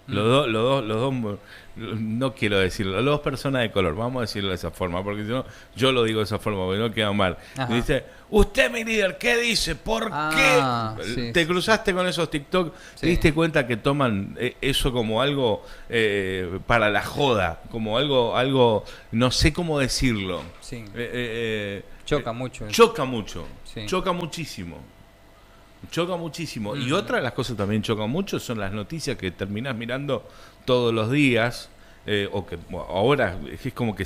Los dos, no quiero decirlo, las dos personas de color, vamos a decirlo de esa forma, porque si no, yo lo digo de esa forma, porque no queda mal.
Ajá.
Dice, usted mi líder, ¿qué dice? ¿Por qué?
Sí,
Te cruzaste con esos TikTok,
sí.
te diste cuenta que toman eso como algo para la joda, como algo, no sé cómo decirlo.
Sí. Choca mucho.
Choca mucho,
Sí.
choca muchísimo. Choca muchísimo. Y
Ujú.
otra de las cosas que también chocan mucho son las noticias que terminás mirando todos los días, o que ahora es como que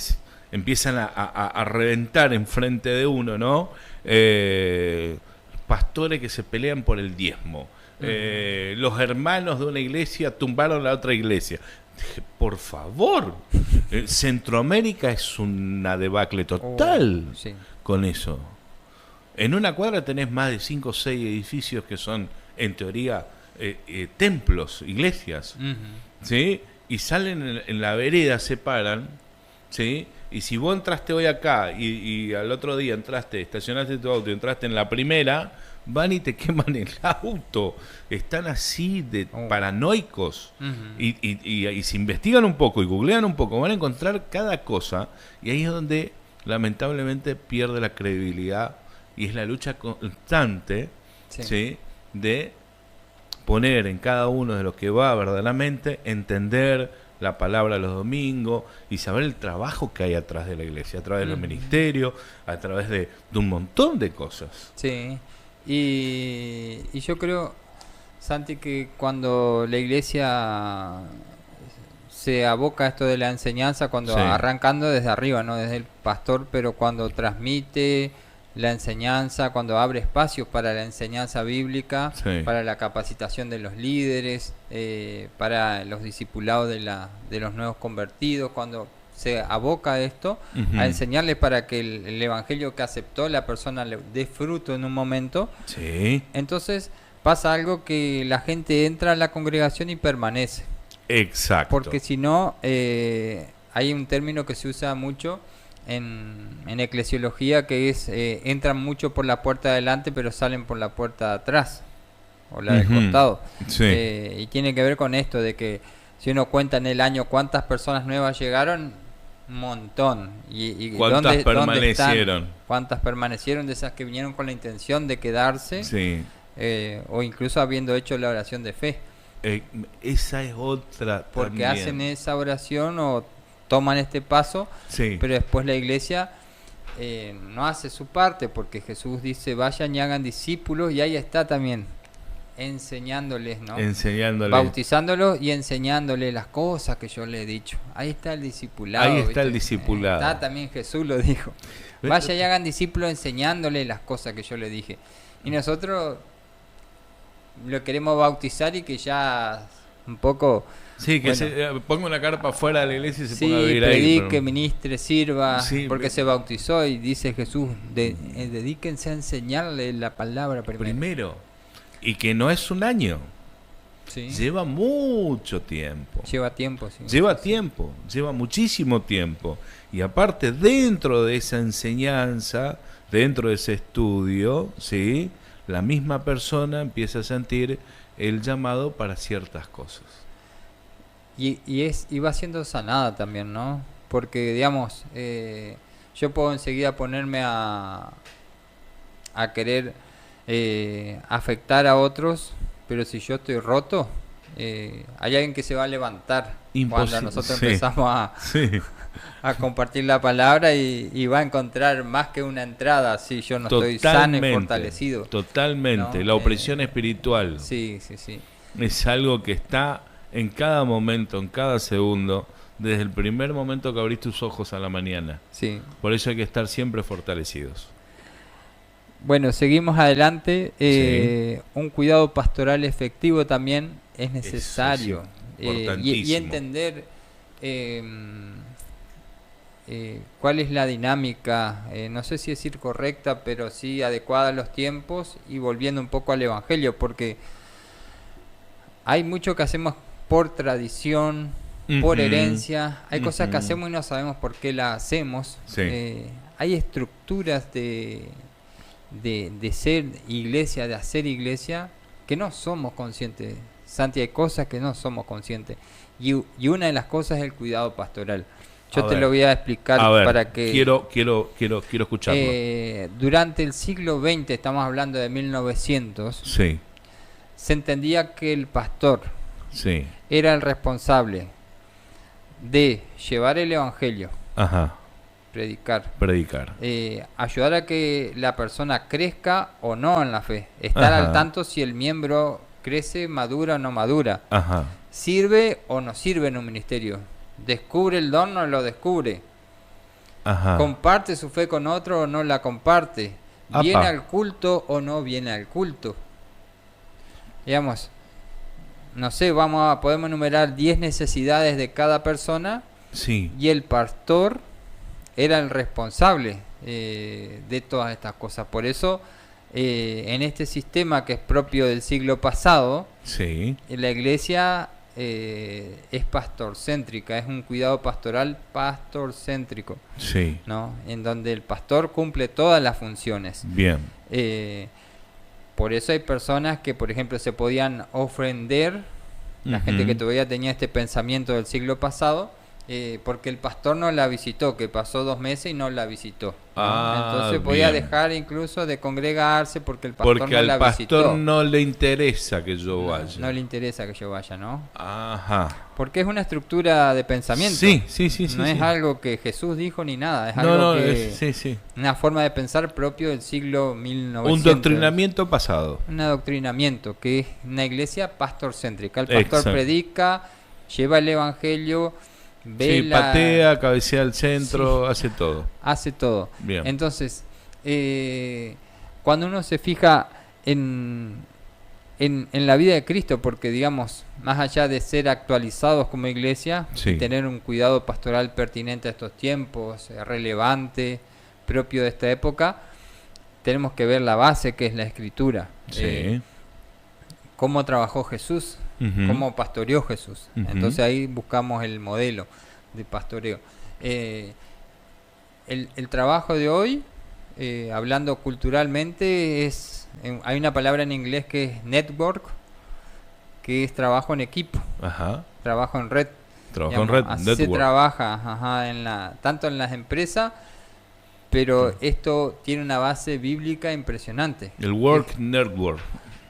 empiezan a reventar enfrente de uno, ¿no? Pastores que se pelean por el diezmo. Los hermanos de una iglesia tumbaron la otra iglesia. Dije, por favor, Centroamérica es una debacle total
Sí.
con eso. En una cuadra tenés más de 5 o 6 edificios que son, en teoría, templos, iglesias,
Ujú.
¿sí? Y salen en la vereda, se paran, ¿sí? Y si vos entraste hoy acá y al otro día entraste, estacionaste tu auto y entraste en la primera, van y te queman el auto. Están así de paranoicos.
Ujú.
Y si investigan un poco y googlean un poco, van a encontrar cada cosa. Y ahí es donde, lamentablemente, pierde la credibilidad. Y es la lucha constante,
Sí.
¿sí? De poner en cada uno de los que va verdaderamente, entender la palabra los domingos y saber el trabajo que hay atrás de la iglesia, a través de los ministerios, a través de un montón de cosas.
Sí. Y yo creo, Santi, que cuando la iglesia se aboca a esto de la enseñanza, cuando
Sí.
arrancando desde arriba, no desde el pastor, pero cuando transmite la enseñanza, cuando abre espacios para la enseñanza bíblica,
Sí.
para la capacitación de los líderes, para los discipulados de los nuevos convertidos, cuando se aboca a esto,
Ujú.
a enseñarles para que el evangelio que aceptó la persona le dé fruto en un momento,
Sí,
entonces pasa algo que la gente entra a la congregación y permanece.
exacto.
Porque si no, hay un término que se usa mucho en eclesiología que es entran mucho por la puerta de adelante pero salen por la puerta de atrás o la del
Ujú.
costado.
Sí.
Y tiene que ver con esto de que si uno cuenta en el año cuántas personas nuevas llegaron, un montón. Y
¿Cuántas
dónde
permanecieron?
están, cuántas permanecieron de esas que vinieron con la intención de quedarse,
Sí.
o incluso habiendo hecho la oración de fe.
Esa es otra
Porque
también.
hacen esa oración o toman este paso,
Sí.
pero después la iglesia no hace su parte, porque Jesús dice, vayan y hagan discípulos, y ahí está también, enseñándoles, ¿no?
Enseñándole.
Bautizándolos y enseñándoles las cosas que yo les he dicho. Ahí está el discipulado.
Ahí está
¿viste?
el discipulado.
Está también Jesús lo dijo. Vaya y hagan discípulos enseñándoles las cosas que yo les dije. Y nosotros lo queremos bautizar y que ya un poco...
Sí, que
bueno,
se ponga una carpa fuera de la iglesia y se
sí,
ponga a vivir ahí.
predique,
pero-
ministre, sirva,
Sí,
porque
pero-
se bautizó y dice Jesús, dedíquense a enseñarle la palabra primero.
Primero. Y que no es un año.
Sí.
Lleva mucho tiempo.
Lleva tiempo, sí.
Lleva tiempo, lleva muchísimo tiempo. Y aparte, dentro de esa enseñanza, dentro de ese estudio, ¿sí? La misma persona empieza a sentir el llamado para ciertas cosas.
Y va siendo sanada también, ¿no? Porque, digamos, yo puedo enseguida ponerme a querer afectar a otros, pero si yo estoy roto, hay alguien que se va a levantar
Imposible,
cuando nosotros
sí.
empezamos
Sí,
a compartir la palabra y va a encontrar más que una entrada si yo no estoy sano y fortalecido.
Totalmente.
¿no?
La opresión espiritual
Sí, sí, sí.
es algo que está en cada momento, en cada segundo, desde el primer momento que abrís tus ojos a la mañana.
Sí.
Por eso hay que estar siempre fortalecidos.
Bueno, seguimos adelante.
Sí.
Un cuidado pastoral efectivo también es necesario.
sí, importantísimo.
Y entender cuál es la dinámica, no sé si decir correcta, pero sí adecuada a los tiempos y volviendo un poco al Evangelio, porque hay mucho que hacemos por tradición, por
Ujú.
herencia, hay cosas que
Ujú.
hacemos y no sabemos por qué las hacemos.
Sí.
Hay estructuras de ser iglesia, de hacer iglesia, que no somos conscientes Santi, hay cosas que no somos conscientes. Y una de las cosas es el cuidado pastoral. Yo
A
te
ver.
lo voy a explicar
A ver,
para que...
quiero escucharlo.
Durante el siglo XX, estamos hablando de 1900,
Sí,
se entendía que el pastor
sí.
era el responsable de llevar el evangelio,
Ajá.
predicar,
Predicar.
ayudar a que la persona crezca o no en la fe, estar
Ajá.
al tanto si el miembro crece, madura o no madura,
Ajá.
sirve o no sirve en un ministerio, descubre el don o lo descubre,
Ajá.
comparte su fe con otro o no la comparte,
Apa.
viene al culto o no viene al culto. Digamos, no sé, podemos enumerar 10 necesidades de cada persona
Sí.
y el pastor era el responsable de todas estas cosas. Por eso, en este sistema que es propio del siglo pasado,
Sí.
la iglesia es pastorcéntrica, es un cuidado pastoral pastorcéntrico,
Sí.
¿no? En donde el pastor cumple todas las funciones.
Bien.
Por eso hay personas que, por ejemplo, se podían ofrender, la gente que todavía tenía este pensamiento del siglo pasado, porque el pastor no la visitó, que pasó 2 meses y no la visitó, ¿no?
Ah,
Entonces podía
bien.
dejar incluso de congregarse porque el pastor
Porque
no
al
la
pastor
visitó.
no le interesa que yo vaya.
No le interesa que yo vaya, ¿no?
Ajá.
Porque es una estructura de pensamiento.
Sí.
No
sí.
es algo que Jesús dijo ni nada, es
No,
algo
no,
que
sí.
una forma de pensar propio del siglo 1900.
Un doctrinamiento pasado.
Un adoctrinamiento, que es una iglesia pastorcéntrica. El pastor
Exacto.
predica, lleva el evangelio,
Sí, patea, cabecea al centro,
Sí.
hace todo.
hace todo.
Bien.
Entonces, cuando uno se fija en la vida de Cristo, porque digamos, más allá de ser actualizados como iglesia,
Sí.
y tener un cuidado pastoral pertinente a estos tiempos, relevante, propio de esta época, tenemos que ver la base que es la Escritura.
Sí.
Cómo trabajó Jesús,
Ujú.
cómo pastoreó Jesús.
Ujú.
Entonces ahí buscamos el modelo de pastoreo. El trabajo de hoy, hablando culturalmente, hay una palabra en inglés que es network, que es trabajo en equipo,
Ajá.
trabajo en red.
Trabajo en
Digamos,
red,
así se
network.
trabaja, ajá, tanto en las empresas, pero esto tiene una base bíblica impresionante.
El work network.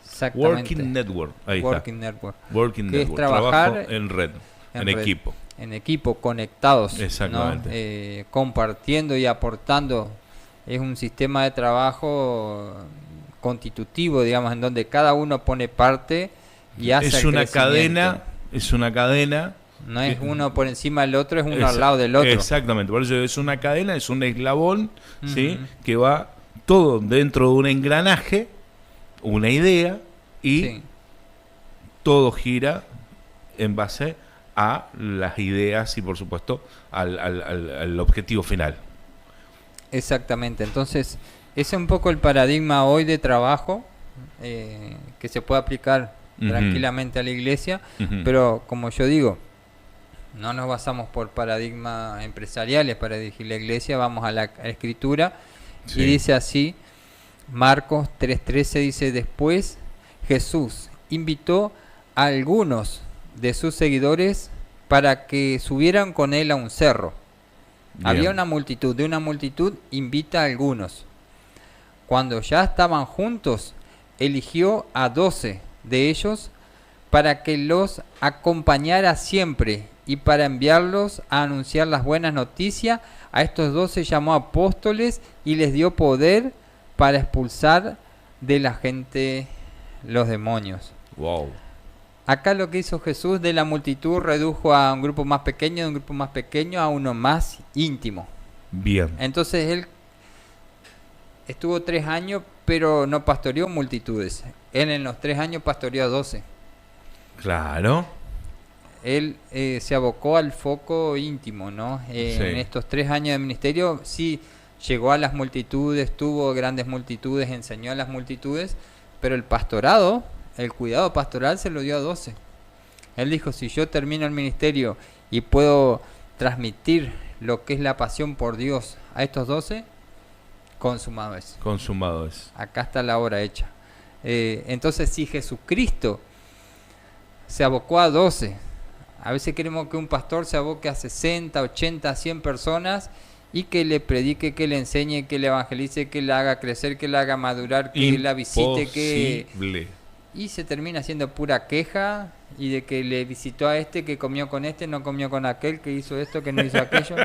Exactamente.
Working network. Ahí
Working network.
está. Working
que es
network.
trabajar
Trabajo en red, en
red,
equipo.
en equipo, conectados, ¿no?
Exactamente.
Compartiendo y aportando. Es un sistema de trabajo constitutivo, digamos, en donde cada uno pone parte y hace
Es
el
una
crecimiento.
cadena.
No es uno por encima del otro, es uno
Exa-
al lado del otro.
Exactamente, por eso es una cadena, es un eslabón, ¿sí?
Ujú.
Que va todo dentro de un engranaje, una idea, y
Sí,
todo gira en base a las ideas y, por supuesto, al objetivo final.
exactamente. Entonces, ese es un poco el paradigma hoy de trabajo que se puede aplicar
Ujú.
tranquilamente a la iglesia,
Ujú.
pero como yo digo, no nos basamos por paradigmas empresariales para dirigir la iglesia, vamos a la escritura
Sí.
y dice así, Marcos 3:13 dice, después Jesús invitó a algunos de sus seguidores para que subieran con él a un cerro.
Bien.
Había una multitud, de una multitud invita a algunos. Cuando ya estaban juntos, eligió a 12 de ellos para que los acompañara siempre y para enviarlos a anunciar las buenas noticias. A estos 12 llamó apóstoles y les dio poder para expulsar de la gente los demonios.
Wow.
Acá lo que hizo Jesús de la multitud redujo a un grupo más pequeño, de un grupo más pequeño a uno más íntimo.
Bien.
Entonces él estuvo 3 años, pero no pastoreó multitudes. Él en los 3 años pastoreó a 12.
Claro.
Él se abocó al foco íntimo, ¿no?
Sí.
En estos 3 años de ministerio, sí, llegó a las multitudes, tuvo grandes multitudes, enseñó a las multitudes, pero el pastorado, el cuidado pastoral se lo dio a 12. Él dijo, si yo termino el ministerio y puedo transmitir lo que es la pasión por Dios a estos 12, consumado es.
Consumado es.
Acá está la obra hecha. Entonces, si Jesucristo se abocó a 12. A veces queremos que un pastor se aboque a 60, 80, 100 personas y que le predique, que le enseñe, que le evangelice, que le haga crecer, que le haga madurar, que la visite, que... Y se termina haciendo pura queja y de que le visitó a este, que comió con este, no comió con aquel, que hizo esto, que no hizo aquello.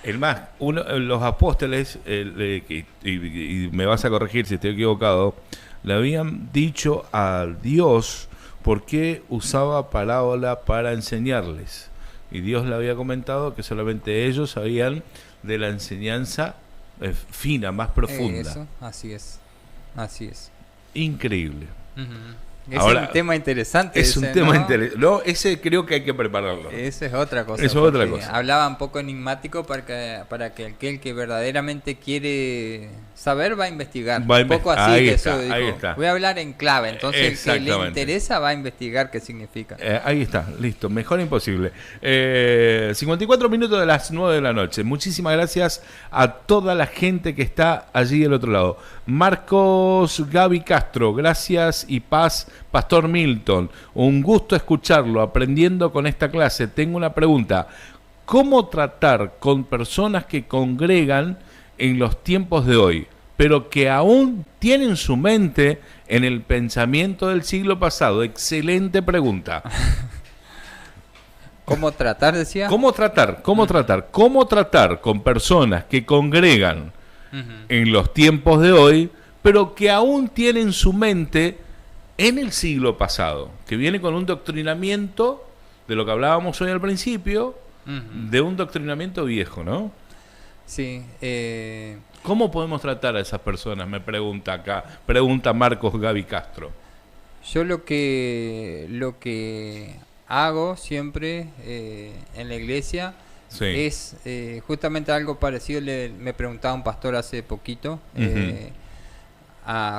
El más, los apóstoles, y me vas a corregir si estoy equivocado, le habían dicho a Dios por qué usaba parábola para enseñarles. Y Dios le había comentado que solamente ellos sabían de la enseñanza fina, más profunda.
Eso, así es.
Increíble.
Es un tema interesante.
Es un tema interesante. No, ese creo que hay que prepararlo.
Esa es otra cosa.
Eso es otra cosa.
Hablaba un poco enigmático para que aquel que verdaderamente quiere saber va a investigar. Un poco así.
Ahí
que
está,
eso
ahí
dijo.
está.
Voy a hablar en clave. Entonces el que le interesa va a investigar qué significa.
Ahí está, listo. Mejor imposible. 54 minutos de las 9 de la noche. Muchísimas gracias a toda la gente que está allí del otro lado. Marcos Gaby Castro, gracias y paz. Pastor Milton, un gusto escucharlo, aprendiendo con esta clase. Tengo una pregunta. ¿Cómo tratar con personas que congregan en los tiempos de hoy, pero que aún tienen su mente en el pensamiento del siglo pasado? Excelente pregunta.
¿Cómo tratar, decía?
¿Cómo tratar con personas que congregan en los tiempos de hoy, pero que aún tienen su mente en el siglo pasado, que viene con un doctrinamiento de lo que hablábamos hoy al principio, de un doctrinamiento viejo, ¿no?
Sí.
¿Cómo podemos tratar a esas personas? Me pregunta acá, pregunta Marcos Gaby Castro.
Yo lo que hago siempre en la iglesia es justamente algo parecido. Me preguntaba un pastor hace poquito,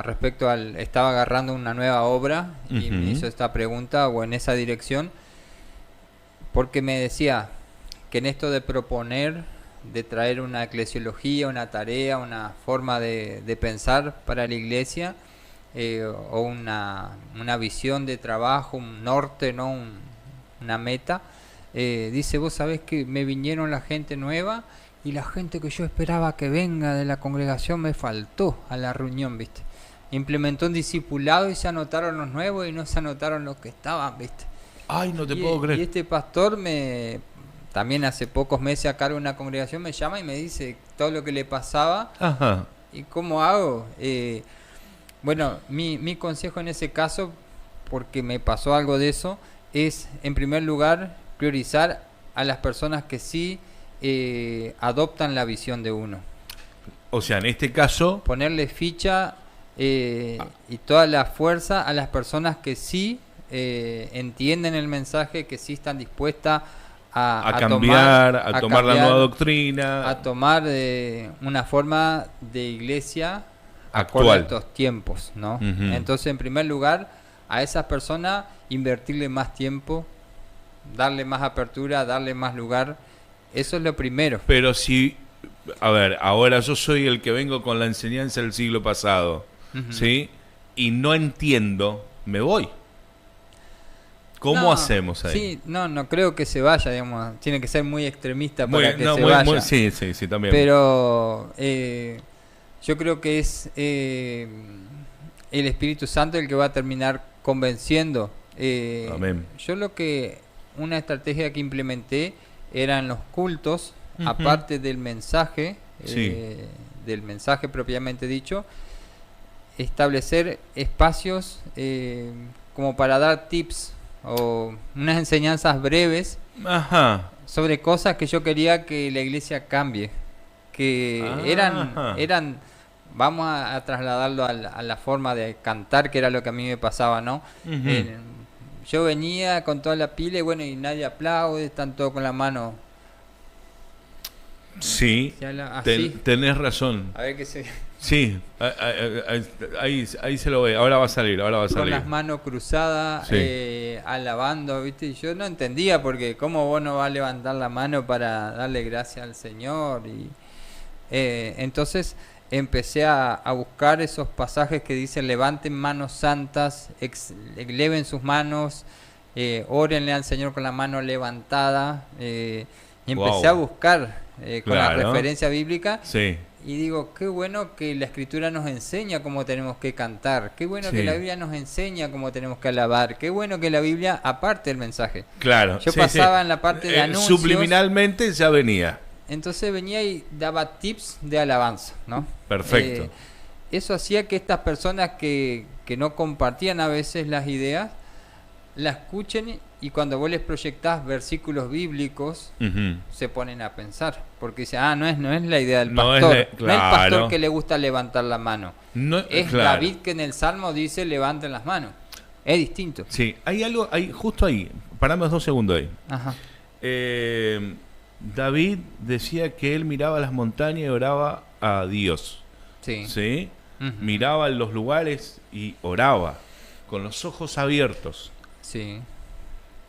respecto estaba agarrando una nueva obra y me hizo esta pregunta o en esa dirección, porque me decía que en esto de proponer, de traer una eclesiología, una tarea, una forma de pensar para la iglesia, o una visión de trabajo, un norte, ¿no? Una meta, dice, vos sabés que me vinieron la gente nueva y la gente que yo esperaba que venga de la congregación me faltó a la reunión, ¿viste? Implementó un discipulado y se anotaron los nuevos y no se anotaron los que estaban, ¿viste?
Ay, no te puedo creer.
Y este pastor también hace pocos meses a cargo de una congregación me llama y me dice todo lo que le pasaba.
Ajá.
¿Y cómo hago? Bueno, mi consejo en ese caso, porque me pasó algo de eso, es en primer lugar priorizar a las personas que sí adoptan la visión de uno.
O sea, en este caso,
ponerle ficha y toda la fuerza a las personas que sí entienden el mensaje, que sí están dispuestas a tomar la nueva doctrina, a tomar una forma de iglesia actual a estos tiempos, ¿no? Entonces, en primer lugar, a esas personas invertirle más tiempo, darle más apertura, darle más lugar. Eso es lo primero.
Pero si, a ver, ahora yo soy el que vengo con la enseñanza del siglo pasado, ¿sí? Y no entiendo, me voy. ¿Cómo hacemos ahí?
Sí, no creo que se vaya, digamos. Tiene que ser muy extremista para que se vaya.
Sí, también.
Pero yo creo que es el Espíritu Santo el que va a terminar convenciendo.
Amén.
Yo una estrategia que implementé eran los cultos, aparte del mensaje, del mensaje propiamente dicho, establecer espacios como para dar tips o unas enseñanzas breves sobre cosas que yo quería que la iglesia cambie, que eran vamos a trasladarlo a la forma de cantar, que era lo que a mí me pasaba, ¿no? Yo venía con toda la pila y bueno, y nadie aplaude, están todos con la mano.
Sí, tenés razón.
A ver qué se...
Sí, ahí se lo ve, ahora va a salir.
Con las manos cruzadas, alabando, ¿viste? Y yo no entendía porque cómo vos no vas a levantar la mano para darle gracias al Señor. Y entonces empecé a buscar esos pasajes que dicen levanten manos santas, eleven sus manos, órenle al Señor con la mano levantada, y empecé a buscar con la referencia bíblica.
Sí.
Y digo, qué bueno que la Escritura nos enseña cómo tenemos que cantar, qué bueno que la Biblia nos enseña cómo tenemos que alabar, qué bueno que la Biblia aparte el mensaje.
Claro.
Yo pasaba en la parte de anuncios.
Subliminalmente ya venía.
Entonces venía y daba tips de alabanza, ¿no?
Perfecto.
Eso hacía que estas personas que no compartían a veces las ideas, la escuchen, y cuando vos les proyectás versículos bíblicos, se ponen a pensar, porque dicen, no es la idea del pastor, no es el pastor que le gusta levantar la mano, es David que en el Salmo dice levanten las manos, es distinto.
Sí, hay algo, justo ahí, paramos 2 segundos ahí.
Ajá.
David decía que él miraba las montañas y oraba a Dios.
Sí.
¿Sí? Miraba los lugares y oraba con los ojos abiertos.
Sí.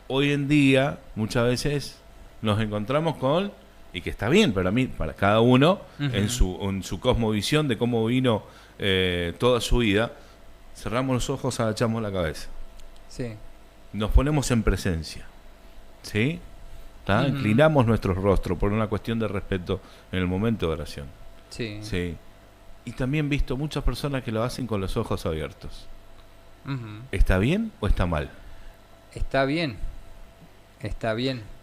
Hoy en día, muchas veces nos encontramos con, y que está bien para cada uno, en su cosmovisión de cómo vino toda su vida, cerramos los ojos, agachamos la cabeza.
Sí.
Nos ponemos en presencia. ¿Sí? Inclinamos nuestro rostro por una cuestión de respeto en el momento de oración.
Sí.
Sí. Y también he visto muchas personas que lo hacen con los ojos abiertos. ¿Está bien o está mal?
Está bien,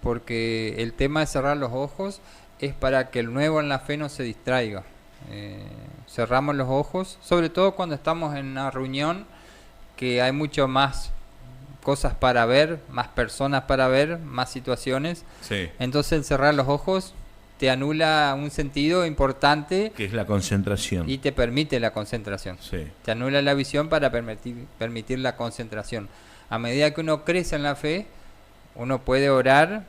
porque el tema de cerrar los ojos es para que el nuevo en la fe no se distraiga. Cerramos los ojos, sobre todo cuando estamos en una reunión que hay mucho más cosas para ver, más personas para ver, más situaciones.
Sí.
Entonces el cerrar los ojos te anula un sentido importante,
que es la concentración,
y te permite la concentración.
Sí.
Te anula la visión para permitir la concentración. A medida que uno crece en la fe, uno puede orar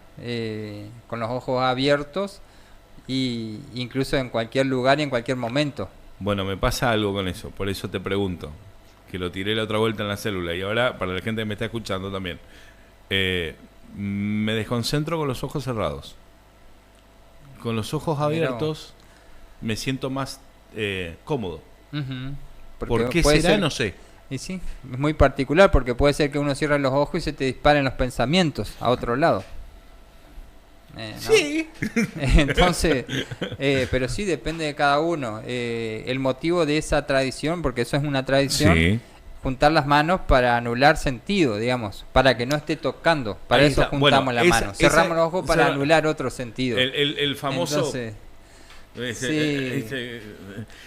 con los ojos abiertos, y incluso en cualquier lugar y en cualquier momento.
Bueno, me pasa algo con eso, por eso te pregunto, que lo tiré la otra vuelta en la célula, y ahora para la gente que me está escuchando también, me desconcentro con los ojos cerrados. Con los ojos abiertos me siento más cómodo. ¿Por qué será?
Ser,
no sé.
Y sí, es muy particular, porque puede ser que uno cierre los ojos y se te disparen los pensamientos a otro lado. ¿No?
Sí.
Entonces, pero sí depende de cada uno. El motivo de esa tradición, porque eso es una tradición,
sí,
juntar las manos para anular sentido, digamos, para que no esté tocando. Para
ahí
eso
está.
juntamos
Bueno,
la mano. Cerramos los ojos para anular otro sentido.
El famoso...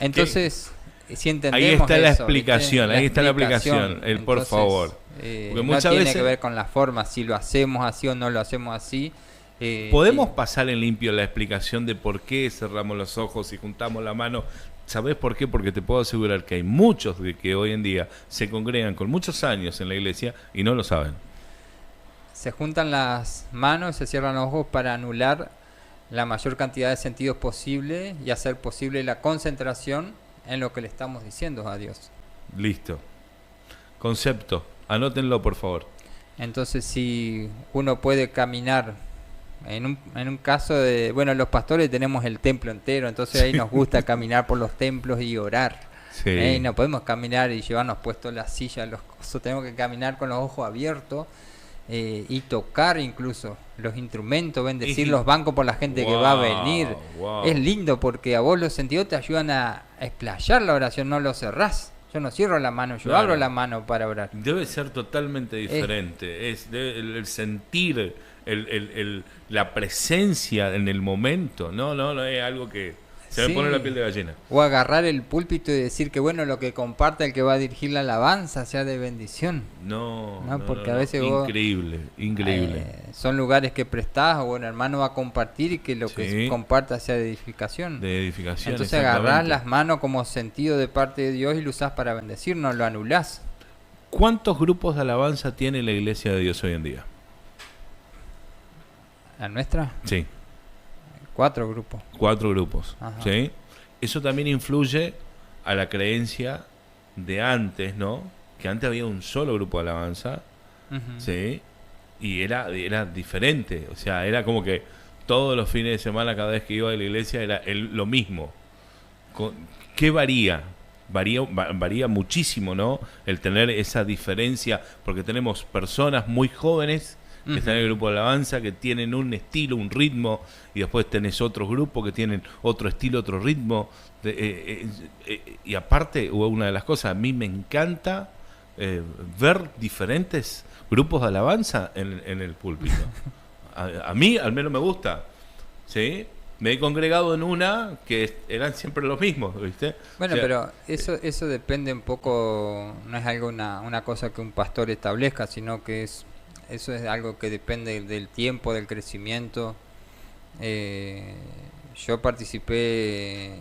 Entonces, si entendemos
ahí está
eso,
la explicación,
¿viste?
ahí está la explicación, por favor.
No
muchas
tiene
veces
que ver con la forma, si lo hacemos así o no lo hacemos así.
¿Podemos pasar en limpio la explicación de por qué cerramos los ojos y juntamos la mano? ¿Sabés por qué? Porque te puedo asegurar que hay muchos de que hoy en día se congregan con muchos años en la iglesia y no lo saben.
Se juntan las manos, se cierran los ojos para anular la mayor cantidad de sentidos posible y hacer posible la concentración en lo que le estamos diciendo a Dios.
Listo. Concepto, anótenlo por favor.
Entonces, si uno puede caminar, en un caso de... Bueno, los pastores tenemos el templo entero, entonces ahí nos gusta caminar por los templos y orar.
Sí.
No podemos caminar y llevarnos puestos las sillas, los cosas, tenemos que caminar con los ojos abiertos. Y tocar incluso los instrumentos, bendecir los bancos por la gente que va a venir. Es lindo porque a vos los sentidos te ayudan a explayar la oración, no lo cerrás. Yo no cierro la mano, yo abro la mano para orar.
Debe ser totalmente diferente. Es el sentir, la presencia en el momento. No, es algo que se me pone la piel de gallina.
O agarrar el púlpito y decir que bueno, lo que comparte el que va a dirigir la alabanza sea de bendición.
No,
porque a veces
increíble.
Son lugares que prestás, o bueno, hermano va a compartir y que lo que comparta sea de edificación. Entonces agarrás las manos como sentido de parte de Dios y lo usás para bendecir, no lo anulás.
¿Cuántos grupos de alabanza tiene la Iglesia de Dios hoy en día?
¿La nuestra?
Sí.
4 grupos.
4 grupos. ¿Sí? Eso también influye a la creencia de antes, ¿no? Que antes había un solo grupo de alabanza, ¿sí? Y era diferente. O sea, era como que todos los fines de semana, cada vez que iba a la iglesia, era lo mismo. ¿qué varía? Varía muchísimo, ¿no? El tener esa diferencia, porque tenemos personas muy jóvenes que están en el grupo de alabanza, que tienen un estilo, un ritmo, y después tenés otros grupos que tienen otro estilo, otro ritmo. Y aparte, una de las cosas, a mí me encanta ver diferentes grupos de alabanza en el púlpito. A mí al menos me gusta, ¿sí? Me he congregado en una que eran siempre los mismos, ¿viste?
Bueno,
O sea,
pero eso depende un poco, no es algo una cosa que un pastor establezca, sino que eso es algo que depende del tiempo, del crecimiento. Yo participé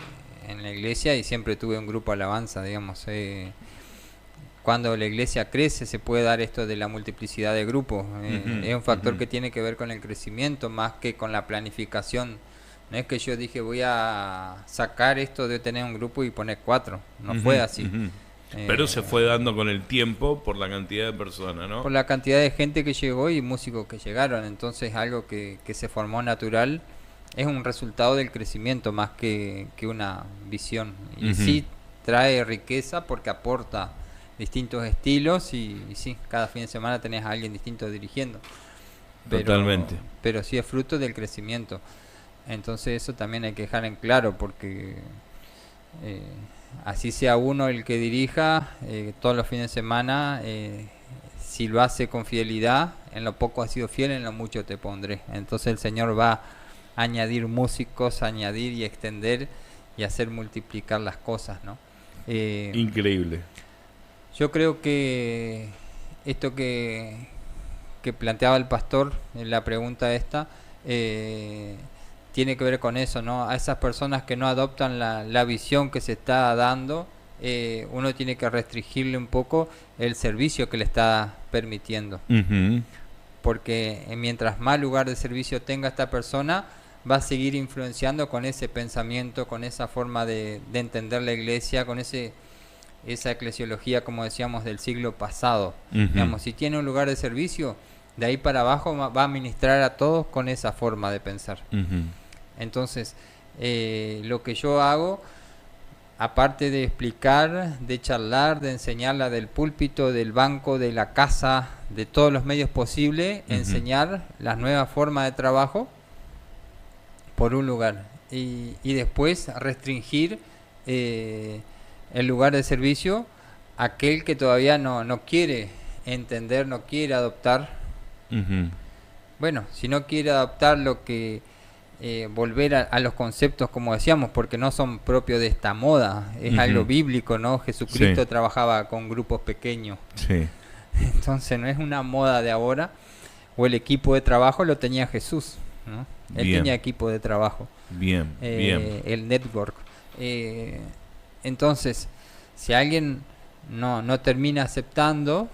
en la iglesia y siempre tuve un grupo de alabanza, digamos. Cuando la iglesia crece se puede dar esto de la multiplicidad de grupos. Es un factor que tiene que ver con el crecimiento más que con la planificación. No es que yo dije voy a sacar esto de tener un grupo y poner 4. No fue así.
Pero se fue dando con el tiempo por la cantidad de personas, ¿no?
Por la cantidad de gente que llegó y músicos que llegaron. Entonces algo que se formó natural es un resultado del crecimiento más que una visión. Y sí trae riqueza porque aporta distintos estilos y sí, cada fin de semana tenés a alguien distinto dirigiendo.
Totalmente.
Pero sí es fruto del crecimiento. Entonces eso también hay que dejar en claro porque así sea uno el que dirija todos los fines de semana, si lo hace con fidelidad, en lo poco has sido fiel, en lo mucho te pondré. Entonces el Señor va a añadir músicos, añadir y extender y hacer multiplicar las cosas, ¿no?
Increíble.
Yo creo que esto que planteaba el pastor en la pregunta esta, tiene que ver con eso, ¿no? A esas personas que no adoptan la visión que se está dando, uno tiene que restringirle un poco el servicio que le está permitiendo. Porque mientras más lugar de servicio tenga esta persona, va a seguir influenciando con ese pensamiento, con esa forma de entender la iglesia, con esa eclesiología, como decíamos, del siglo pasado. Digamos, si tiene un lugar de servicio, de ahí para abajo va a ministrar a todos con esa forma de pensar. Entonces, lo que yo hago, aparte de explicar, de charlar, de enseñarla del púlpito, del banco, de la casa, de todos los medios posibles, enseñar las nuevas formas de trabajo por un lugar. Y después restringir el lugar de servicio a aquel que todavía no quiere entender, no quiere adoptar. Bueno, si no quiere adoptar lo que... volver a los conceptos, como decíamos, porque no son propios de esta moda, es algo bíblico, ¿no? Jesucristo trabajaba con grupos pequeños. Entonces no es una moda de ahora, o el equipo de trabajo lo tenía Jesús, ¿no? Él tenía equipo de trabajo. Bien. El network. Entonces, si alguien no termina aceptando,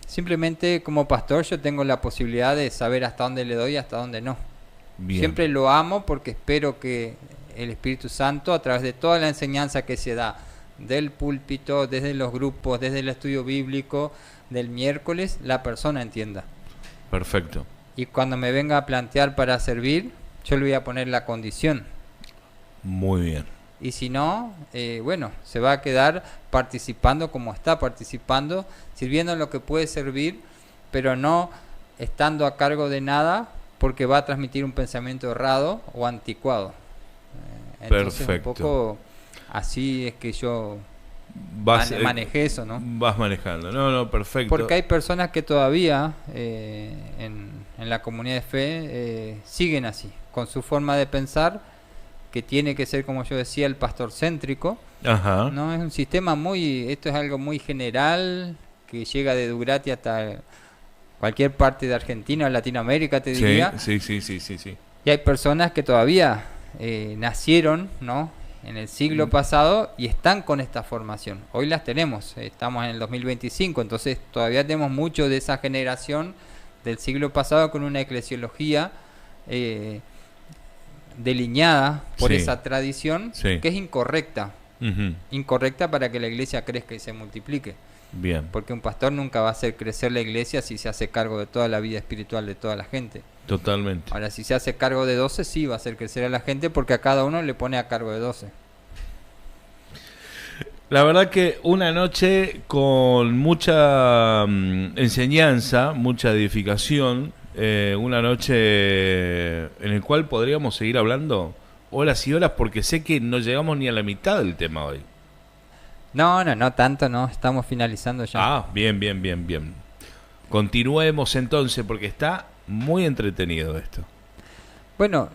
simplemente como pastor yo tengo la posibilidad de saber hasta dónde le doy y hasta dónde no. Siempre lo amo porque espero que el Espíritu Santo, a través de toda la enseñanza que se da del púlpito, desde los grupos, desde el estudio bíblico, del miércoles, la persona entienda.
Perfecto.
Y cuando me venga a plantear para servir, yo le voy a poner la condición.
Muy bien.
Y si no, bueno, se va a quedar participando como está participando, sirviendo en lo que puede servir, pero no estando a cargo de nada, porque va a transmitir un pensamiento errado o anticuado. Entonces,
perfecto.
Un poco así es que yo manejé eso, ¿no?
Vas manejando. No, perfecto.
Porque hay personas que todavía en la comunidad de fe siguen así, con su forma de pensar, que tiene que ser, como yo decía, el pastor céntrico. No es un sistema esto es algo muy general, que llega de Durati hasta cualquier parte de Argentina o Latinoamérica, te diría.
Sí.
Y hay personas que todavía nacieron, ¿no?, en el siglo pasado y están con esta formación. Hoy las tenemos, estamos en el 2025, entonces todavía tenemos mucho de esa generación del siglo pasado con una eclesiología delineada por esa tradición que es incorrecta. Incorrecta para que la iglesia crezca y se multiplique.
Bien.
Porque un pastor nunca va a hacer crecer la iglesia si se hace cargo de toda la vida espiritual de toda la gente.
Totalmente.
Ahora, si se hace cargo de 12, sí va a hacer crecer a la gente porque a cada uno le pone a cargo de 12.
La verdad que una noche con mucha enseñanza, mucha edificación, una noche en el cual podríamos seguir hablando horas y horas porque sé que no llegamos ni a la mitad del tema hoy.
No tanto, no, estamos finalizando ya.
Ah, bien. Continuemos entonces porque está muy entretenido esto.
Bueno,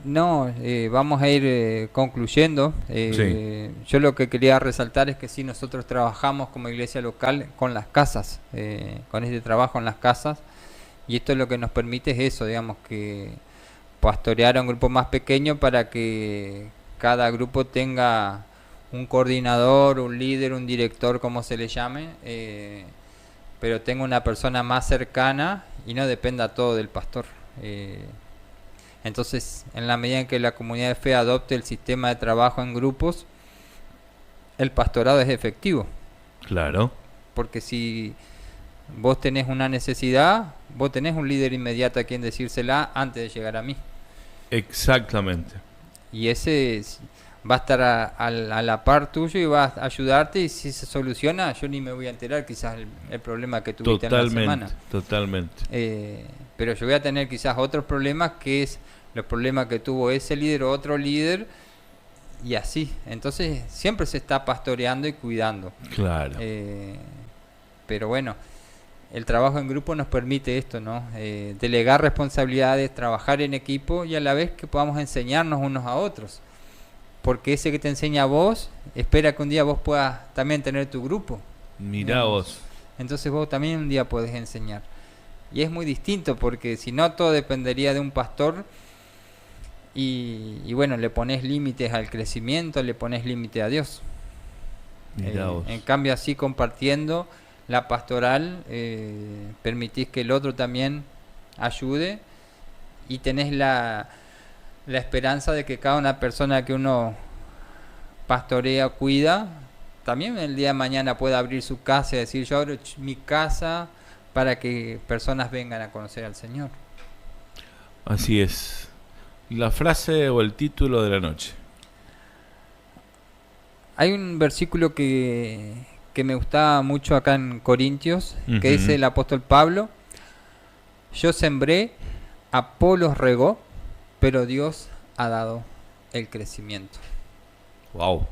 vamos a ir concluyendo.
Sí.
Yo lo que quería resaltar es que sí, nosotros trabajamos como iglesia local con las casas, con este trabajo en las casas, y esto es lo que nos permite es eso, digamos, que pastorear a un grupo más pequeño para que cada grupo tenga un coordinador, un líder, un director, como se le llame, pero tenga una persona más cercana y no dependa todo del pastor. Entonces, en la medida en que la comunidad de fe adopte el sistema de trabajo en grupos, el pastorado es efectivo.
Claro.
Porque si vos tenés una necesidad, vos tenés un líder inmediato a quien decírsela antes de llegar a mí.
Exactamente.
Y ese va a estar a la par tuyo y va a ayudarte, y si se soluciona, yo ni me voy a enterar quizás el problema que tuviste en la semana.
Totalmente.
Pero yo voy a tener quizás otros problemas, que es los problemas que tuvo ese líder o otro líder, y así. Entonces siempre se está pastoreando y cuidando.
Claro.
Pero bueno, el trabajo en grupo nos permite esto, ¿no? Delegar responsabilidades, trabajar en equipo y a la vez que podamos enseñarnos unos a otros. Porque ese que te enseña a vos, espera que un día vos puedas también tener tu grupo.
Mirá vos.
Entonces vos también un día podés enseñar. Y es muy distinto porque si no todo dependería de un pastor y bueno, le pones límites al crecimiento, le pones límite a Dios. En cambio así compartiendo la pastoral, permitís que el otro también ayude y tenés la esperanza de que cada una persona que uno pastorea, cuida, también el día de mañana pueda abrir su casa y decir: yo abro mi casa para que personas vengan a conocer al Señor.
Así es. La frase o el título de la noche.
Hay un versículo que me gustaba mucho acá en Corintios, que dice el apóstol Pablo: yo sembré, Apolos regó, pero Dios ha dado el crecimiento.
Wow.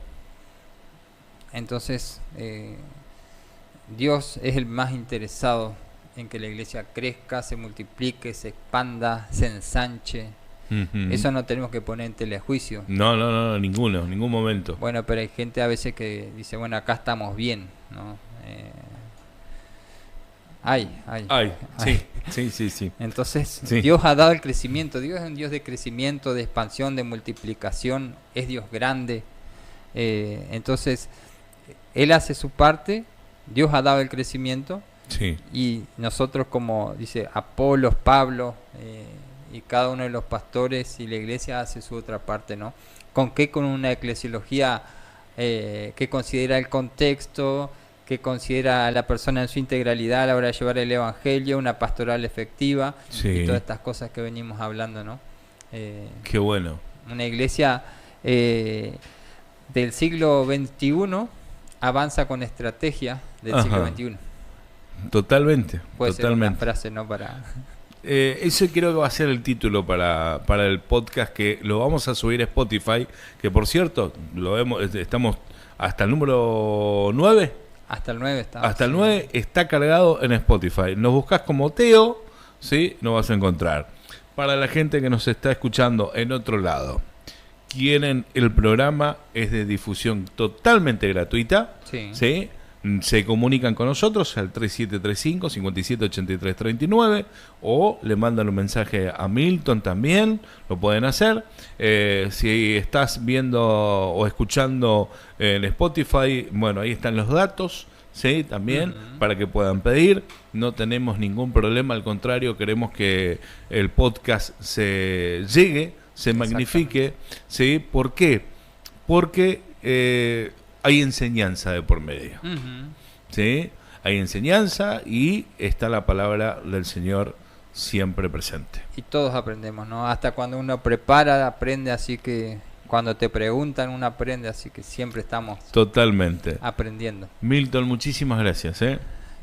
Entonces, Dios es el más interesado en que la iglesia crezca, se multiplique, se expanda, se ensanche. Eso no tenemos que poner en telejuicio.
No, ningún momento.
Bueno, pero hay gente a veces que dice: bueno, acá estamos bien, ¿no? Sí. Entonces, sí. Dios ha dado el crecimiento. Dios es un Dios de crecimiento, de expansión, de multiplicación. Es Dios grande. Entonces, Él hace su parte. Dios ha dado el crecimiento.
Sí.
Y nosotros, como dice Apolos, Pablo, y cada uno de los pastores y la iglesia hace su otra parte, ¿no? ¿Con qué? Con una eclesiología que considera el contexto, que considera a la persona en su integralidad a la hora de llevar el evangelio, una pastoral efectiva, sí, y todas estas cosas que venimos hablando, ¿no?
Qué bueno.
Una iglesia del siglo XXI avanza con estrategia del siglo XXI.
Totalmente.
Puede ser una frase, ¿no? Para...
Eso creo que va a ser el título para el podcast, que lo vamos a subir a Spotify, que por cierto, estamos hasta el número 9.
Hasta el 9 está.
Hasta el 9 está cargado en Spotify. Nos buscas como Teo, ¿sí? Nos vas a encontrar. Para la gente que nos está escuchando en otro lado, quieren el programa, es de difusión totalmente gratuita, ¿sí? Se comunican con nosotros al 3735-578339 o le mandan un mensaje a Milton también, lo pueden hacer. Si estás viendo o escuchando en Spotify, bueno, ahí están los datos, ¿sí? También para que puedan pedir. No tenemos ningún problema, al contrario, queremos que el podcast se llegue, se magnifique, ¿sí? ¿Por qué? Porque hay enseñanza de por medio. ¿Sí? Hay enseñanza y está la palabra del Señor siempre presente.
Y todos aprendemos, ¿no? Hasta cuando uno prepara, aprende, así que cuando te preguntan uno aprende, así que siempre estamos
Totalmente.
aprendiendo.
Milton, muchísimas gracias.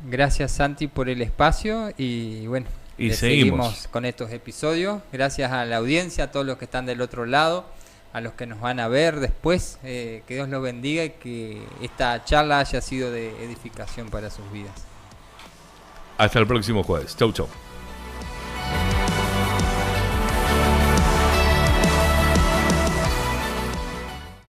Gracias, Santi, por el espacio y bueno,
Y
seguimos con estos episodios. Gracias a la audiencia, a todos los que están del otro lado, a los que nos van a ver después. Que Dios los bendiga y que esta charla haya sido de edificación para sus vidas.
Hasta el próximo jueves. Chau, chau.